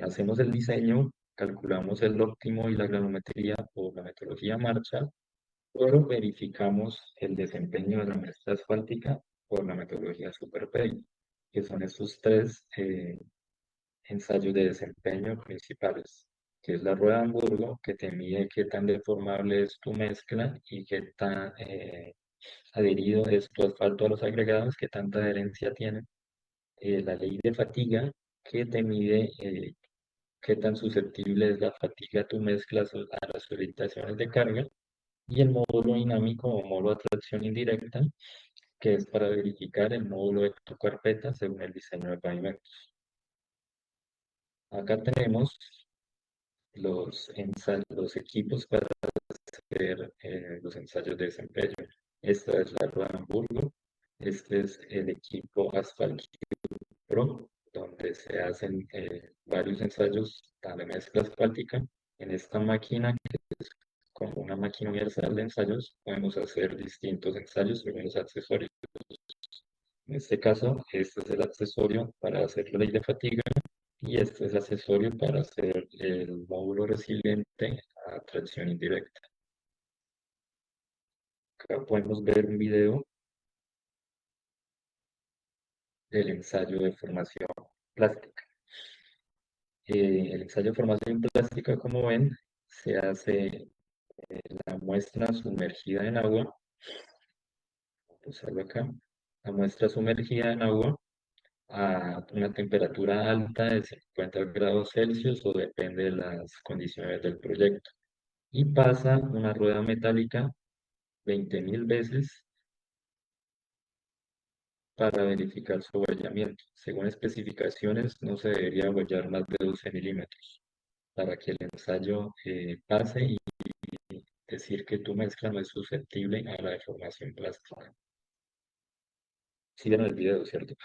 Hacemos el diseño, calculamos el óptimo y la granometría por la metodología Marshall, pero verificamos el desempeño de la mezcla asfáltica por la metodología SuperPay, que son estos tres ensayos de desempeño principales, que es la rueda de Hamburgo, que te mide qué tan deformable es tu mezcla y qué tan adherido es tu asfalto a los agregados, qué tanta adherencia tiene. La ley de fatiga, que te mide qué tan susceptible es la fatiga a tu mezcla a las solicitaciones de carga, y el módulo dinámico o módulo de atracción indirecta, que es para verificar el módulo de tu carpeta según el diseño de pavimentos. Acá tenemos los equipos para hacer los ensayos de desempeño. Esta es la rueda de Hamburgo. Este es el equipo Asphalt Pro, donde se hacen varios ensayos de mezcla asfáltica. En esta máquina, que es como una máquina universal de ensayos, podemos hacer distintos ensayos según los accesorios. En este caso, este es el accesorio para hacer la ley de fatiga y este es el accesorio para hacer el módulo resiliente a tracción indirecta. Acá podemos ver un video del ensayo de formación plástica. El ensayo de formación plástica, como ven, se hace la muestra sumergida en agua. Vamos a verlo acá. La muestra sumergida en agua a una temperatura alta de 50 grados Celsius o depende de las condiciones del proyecto. Y pasa una rueda metálica 20.000 veces para verificar su abollamiento. Según especificaciones, no se debería abollar más de 12 milímetros. para que el ensayo pase y decir que tu mezcla no es susceptible a la deformación plástica. Sí vieron el video, ¿cierto?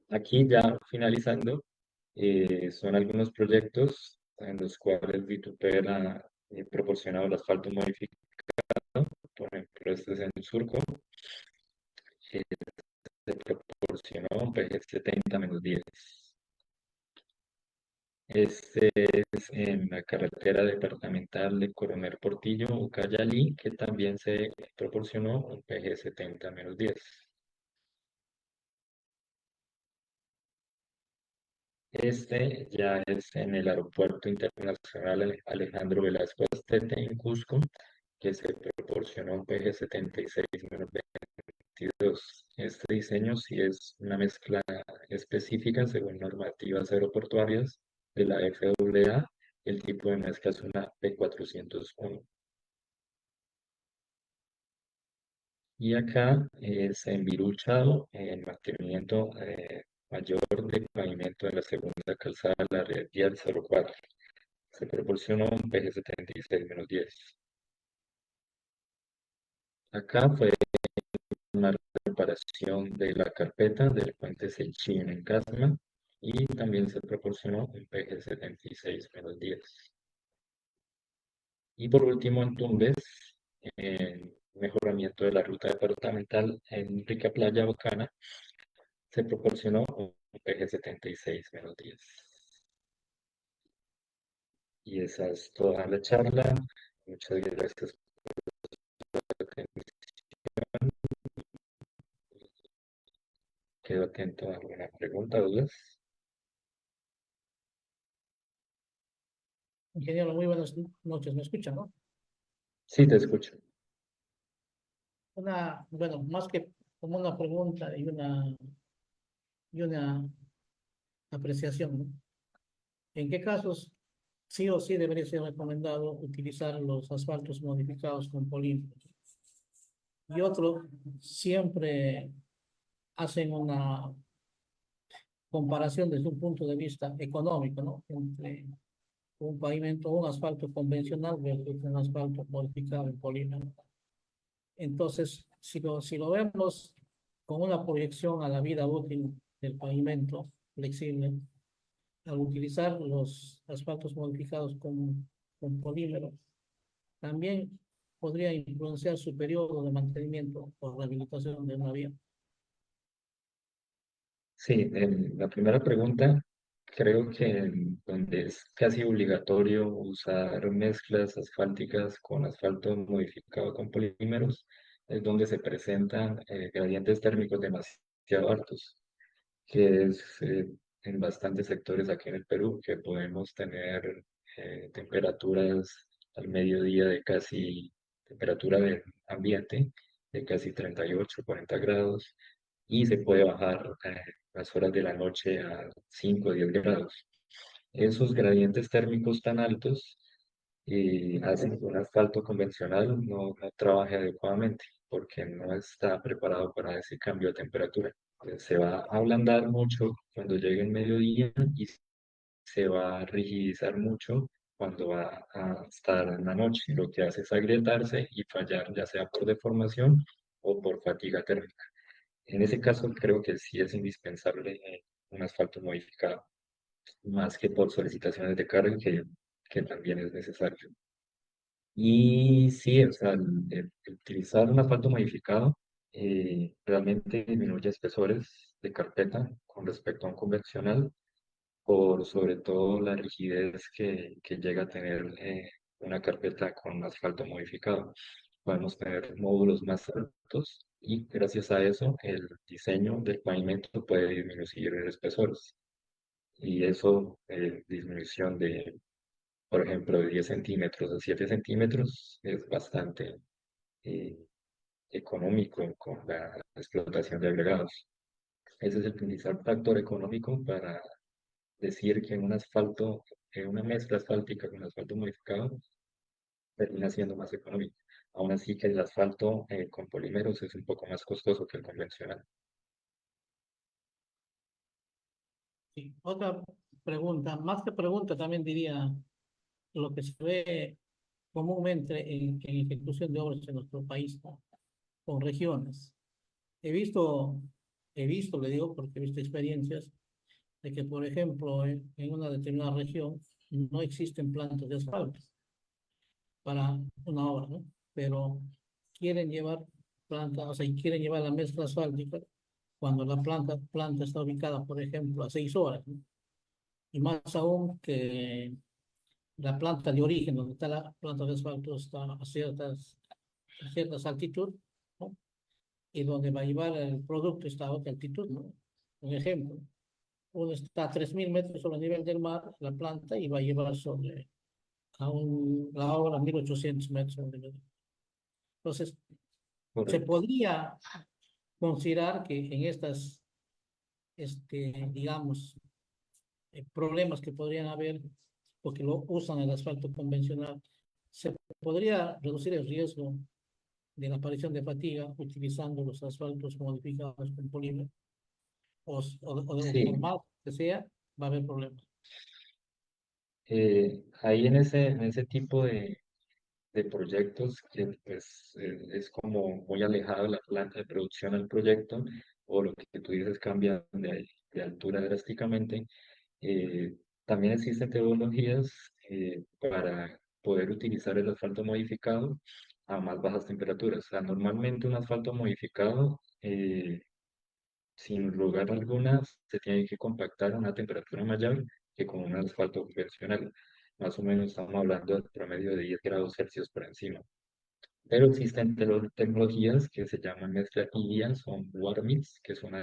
Aquí ya finalizando, son algunos proyectos en los cuales Vituper ha proporcionado el asfalto modificado. Por ejemplo, este es en Surco, que se proporcionó un PG70-10. Este es en la carretera departamental de Coronel Portillo, Ucayali, que también se proporcionó un PG70-10. Este ya es en el Aeropuerto Internacional Alejandro Velasco Astete en Cusco, que se proporcionó un PG76-22. Este diseño sí es una mezcla específica según normativas aeroportuarias de la FAA. El tipo de mezcla es una P401. Y acá es en Viruchao, en mantenimiento mayor de pavimento de la segunda calzada de la red vial 04. Se proporcionó un PG76-10. Acá fue una reparación de la carpeta del puente Seichín en Casma y también se proporcionó un PG76-10. Y por último, en Tumbes, mejoramiento de la ruta departamental en Rica Playa Bocana, se proporcionó un PG76-10. Y esa es toda la charla. Muchas gracias por la atención. Quedo atento a alguna pregunta, dudas. Ingeniero, muy buenas noches, ¿me escuchan, no? Sí, te escucho. Bueno, más que como una pregunta y una apreciación, ¿no? ¿En qué casos sí o sí debería ser recomendado utilizar los asfaltos modificados con polímeros? Y otro, siempre hacen una comparación desde un punto de vista económico, ¿no? Entre un pavimento, un asfalto convencional versus un asfalto modificado en polímero. Entonces, si lo vemos con una proyección a la vida útil del pavimento flexible, al utilizar los asfaltos modificados con polímero, también podría influenciar su periodo de mantenimiento o rehabilitación de una vía. Sí, en la primera pregunta, creo que donde es casi obligatorio usar mezclas asfálticas con asfalto modificado con polímeros, es donde se presentan gradientes térmicos demasiado altos, que es en bastantes sectores aquí en el Perú, que podemos tener temperaturas al mediodía de casi, temperatura del ambiente de casi 38, 40 grados, y se puede bajar las horas de la noche a 5 o 10 grados. Esos gradientes térmicos tan altos hacen que un asfalto convencional no trabaje adecuadamente porque no está preparado para ese cambio de temperatura. Se va a ablandar mucho cuando llegue el mediodía y se va a rigidizar mucho cuando va a estar en la noche. Lo que hace es agrietarse y fallar, ya sea por deformación o por fatiga térmica. En ese caso, creo que sí es indispensable un asfalto modificado, más que por solicitaciones de carga, que también es necesario. Y sí, o sea, el utilizar un asfalto modificado realmente disminuye espesores de carpeta con respecto a un convencional, por sobre todo la rigidez que llega a tener una carpeta con asfalto modificado. Podemos tener módulos más altos y gracias a eso el diseño del pavimento puede disminuir el espesores. Y eso, disminución de, por ejemplo, de 10 centímetros a 7 centímetros, es bastante eh, económico con la explotación de agregados. Ese es el principal factor económico para decir que en un asfalto, en una mezcla asfáltica con asfalto modificado, termina siendo más económico. Aún así que el asfalto con polímeros es un poco más costoso que el convencional. Sí. Otra pregunta, más que pregunta, también diría lo que se ve comúnmente en ejecución de obras en nuestro país, ¿no? Con regiones. He visto, le digo porque he visto experiencias de que, por ejemplo, en una determinada región no existen plantas de asfalto para una obra, ¿no? Pero quieren llevar planta, o sea, y quieren llevar la mezcla asfáltica cuando la planta está ubicada, por ejemplo, a 6 horas, ¿no? Y más aún que la planta de origen, donde está la planta de asfalto, está a ciertas altitudes, ¿no? Y donde va a llevar el producto está a otra altitud, ¿no? Un ejemplo, uno está a 3.000 metros sobre el nivel del mar, la planta, y va a llevar sobre la obra a 1.800 metros sobre el nivel. Entonces, se Correcto. podría considerar que en estas, digamos, problemas que podrían haber, porque lo usan el asfalto convencional, se podría reducir el riesgo de la aparición de fatiga utilizando los asfaltos modificados con polímero o Sí, normal que sea, va a haber problemas. ahí en ese tipo de proyectos que pues es como muy alejado de la planta de producción al proyecto, o lo que tú dices cambian de altura drásticamente. Eh, También existen tecnologías para poder utilizar el asfalto modificado a más bajas temperaturas. O sea, normalmente un asfalto modificado, sin lugar alguna, se tiene que compactar a una temperatura mayor que con un asfalto convencional. Más o menos estamos hablando de promedio de 10 grados Celsius por encima. Pero existen tecnologías que se llaman mezcla tibia, son warmits, que son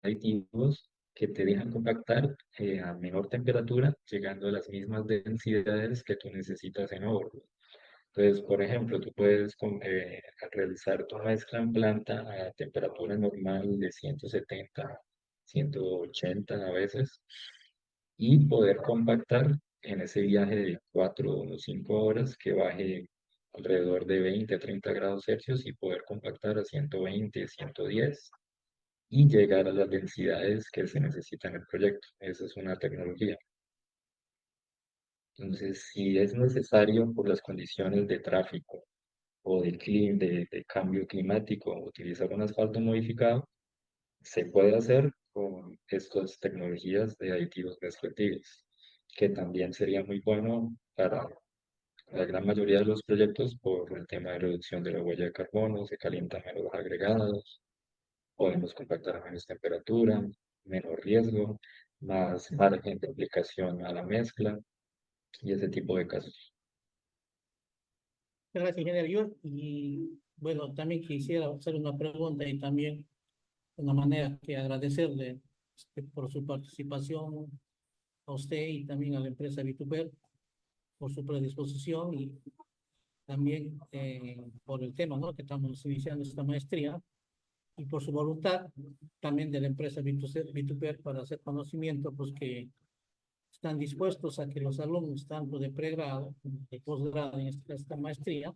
aditivos que te dejan compactar a menor temperatura, llegando a las mismas densidades que tú necesitas en oro. Entonces, por ejemplo, tú puedes realizar tu mezcla en planta a temperatura normal de 170, 180 a veces, y poder compactar en ese viaje de 4 o 5 horas que baje alrededor de 20 a 30 grados Celsius y poder compactar a 120, 110 y llegar a las densidades que se necesitan en el proyecto. Esa es una tecnología. Entonces, si es necesario por las condiciones de tráfico o de cambio climático utilizar un asfalto modificado, se puede hacer con estas tecnologías de aditivos mezclativos, que también sería muy bueno para la gran mayoría de los proyectos por el tema de reducción de la huella de carbono, se calientan menos los agregados, podemos compactar a menos temperatura, menos riesgo, más margen de aplicación a la mezcla y ese tipo de casos. Gracias, ingeniero. Y bueno, también quisiera hacer una pregunta y también una manera que agradecerle por su participación a usted y también a la empresa Vituper por su predisposición y también por el tema, ¿no? Que estamos iniciando esta maestría y por su voluntad también de la empresa Vituper para hacer conocimiento, pues que están dispuestos a que los alumnos, tanto de pregrado, de posgrado en esta maestría,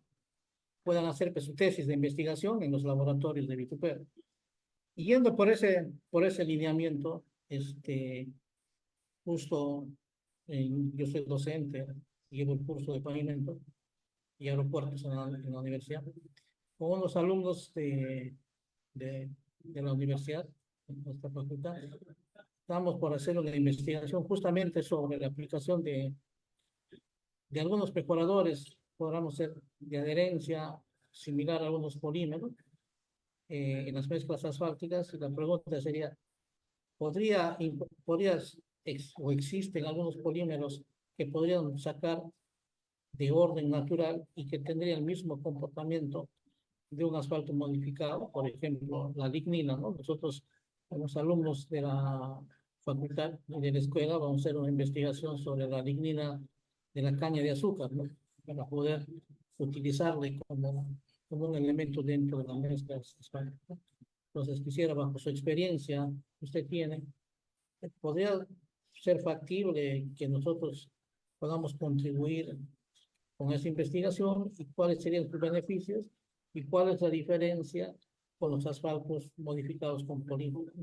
puedan hacer pues, su tesis de investigación en los laboratorios de Vituper. Y yendo por ese lineamiento, justo yo soy docente, llevo el curso de pavimento y aeropuertos en la universidad, con unos alumnos de la universidad, en nuestra facultad. Estamos por hacer una investigación justamente sobre la aplicación de algunos perforadores, podríamos ser de adherencia, similar a algunos polímeros, en las mezclas asfálticas. Y la pregunta sería, o existen algunos polímeros que podrían sacar de orden natural y que tendrían el mismo comportamiento de un asfalto modificado, por ejemplo, la lignina, ¿no? Nosotros, los alumnos de la facultad y de la escuela, vamos a hacer una investigación sobre la lignina de la caña de azúcar, ¿no? Para poder utilizarla como un elemento dentro de la mezcla asfáltica. Entonces, quisiera, bajo su experiencia que usted tiene, ¿podría ser factible que nosotros podamos contribuir con esa investigación y cuáles serían sus beneficios y cuál es la diferencia con los asfaltos modificados con polígono.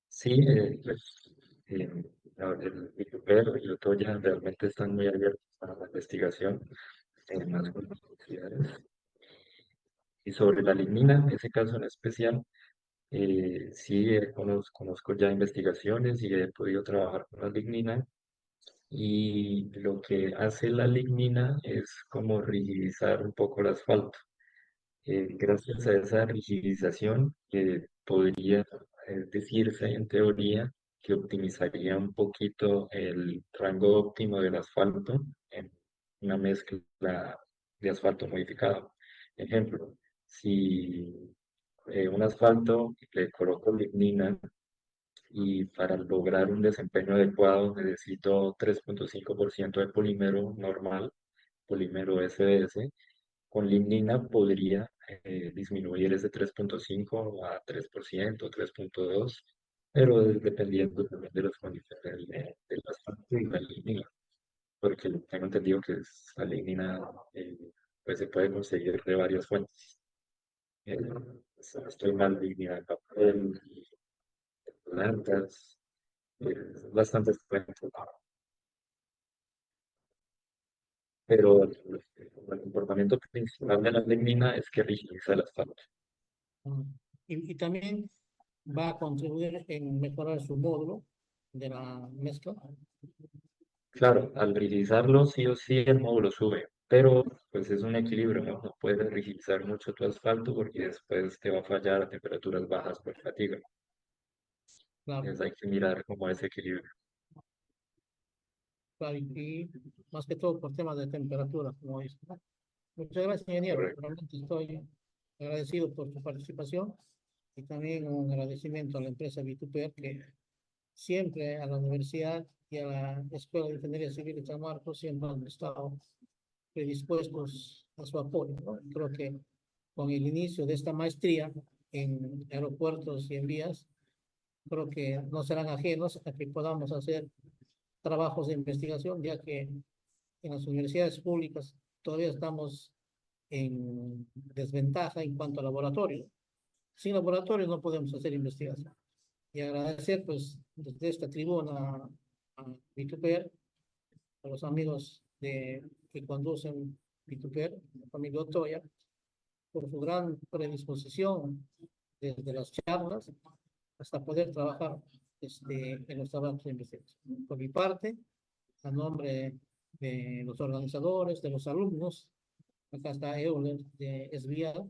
Sí, pues, eh, el Vicuper y Otoya realmente están muy abiertos a la investigación en las universidades. Y sobre la lignina, ese caso en especial, sí, conozco ya investigaciones y he podido trabajar con la lignina. Y lo que hace la lignina es como rigidizar un poco el asfalto. Gracias a esa rigidización, podría decirse en teoría que optimizaría un poquito el rango óptimo del asfalto en una mezcla de asfalto modificado. Ejemplo, si un asfalto le coloco lignina y para lograr un desempeño adecuado necesito 3,5% de polímero normal, polímero SDS, con lignina podría disminuir ese 3,5 a 3%, 3,2, pero dependiendo también de las condiciones del asfalto y la lignina, porque tengo entendido que la lignina pues se puede conseguir de varias fuentes. Eh, Estoy mal lignina de papel, plantas, bastantes fuentes, pero el comportamiento principal de la lignina es que rigidiza el asfalto. Mm. Y también va a contribuir en mejorar su módulo de la mezcla. Claro, al rigidizarlo sí o sí el módulo sube, pero pues es un equilibrio, ¿no? No puedes rigidizar mucho tu asfalto porque después te va a fallar a temperaturas bajas por fatiga. Claro, Entonces hay que mirar como ese equilibrio. claro, y más que todo por temas de temperatura, como dice, ¿no? Muchas gracias, ingeniero. Correcto. Realmente estoy agradecido por su participación y también un agradecimiento a la empresa Vituper que siempre a la universidad y a la Escuela de Ingeniería Civil de San Marcos siempre han estado predispuestos a su apoyo, ¿no? Creo que con el inicio de esta maestría en aeropuertos y en vías, creo que no serán ajenos a que podamos hacer trabajos de investigación, ya que en las universidades públicas todavía estamos en desventaja en cuanto a laboratorio. Sin laboratorio no podemos hacer investigación. Y agradecer, pues, desde esta tribuna a Vituper, a los amigos que conducen Vituper, la familia Otoya, por su gran predisposición desde las charlas hasta poder trabajar en los trabajos de investigación. Por mi parte, a nombre de los organizadores, de los alumnos, acá está Euler de SBA,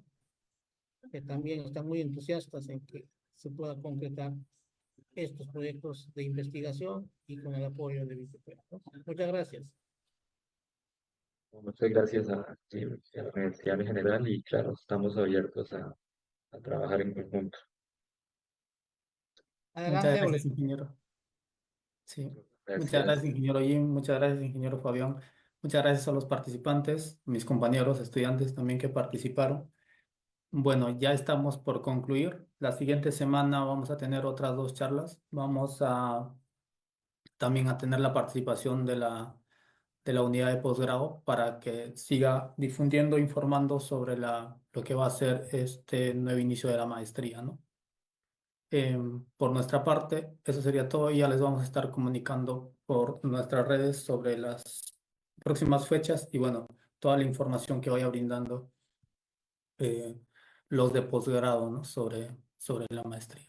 que también están muy entusiastas en que se pueda concretar estos proyectos de investigación y con el apoyo de Vituper, ¿no? Muchas gracias. Muchas gracias a la universidad en general y claro, estamos abiertos a trabajar en conjunto. Muchas Adelante, Euler. gracias, ingeniero. Sí, muchas Gracias. gracias, ingeniero Jim, muchas gracias, ingeniero Fabián, muchas gracias a los participantes, mis compañeros, estudiantes también que participaron. Bueno, ya estamos por concluir. La siguiente semana vamos a tener otras dos charlas. Vamos a también a tener la participación de la unidad de posgrado para que siga difundiendo, informando sobre lo que va a ser este nuevo inicio de la maestría, ¿no? Por nuestra parte, eso sería todo y ya les vamos a estar comunicando por nuestras redes sobre las próximas fechas y bueno, toda la información que vaya brindando los de posgrado, ¿no? Sobre la maestría.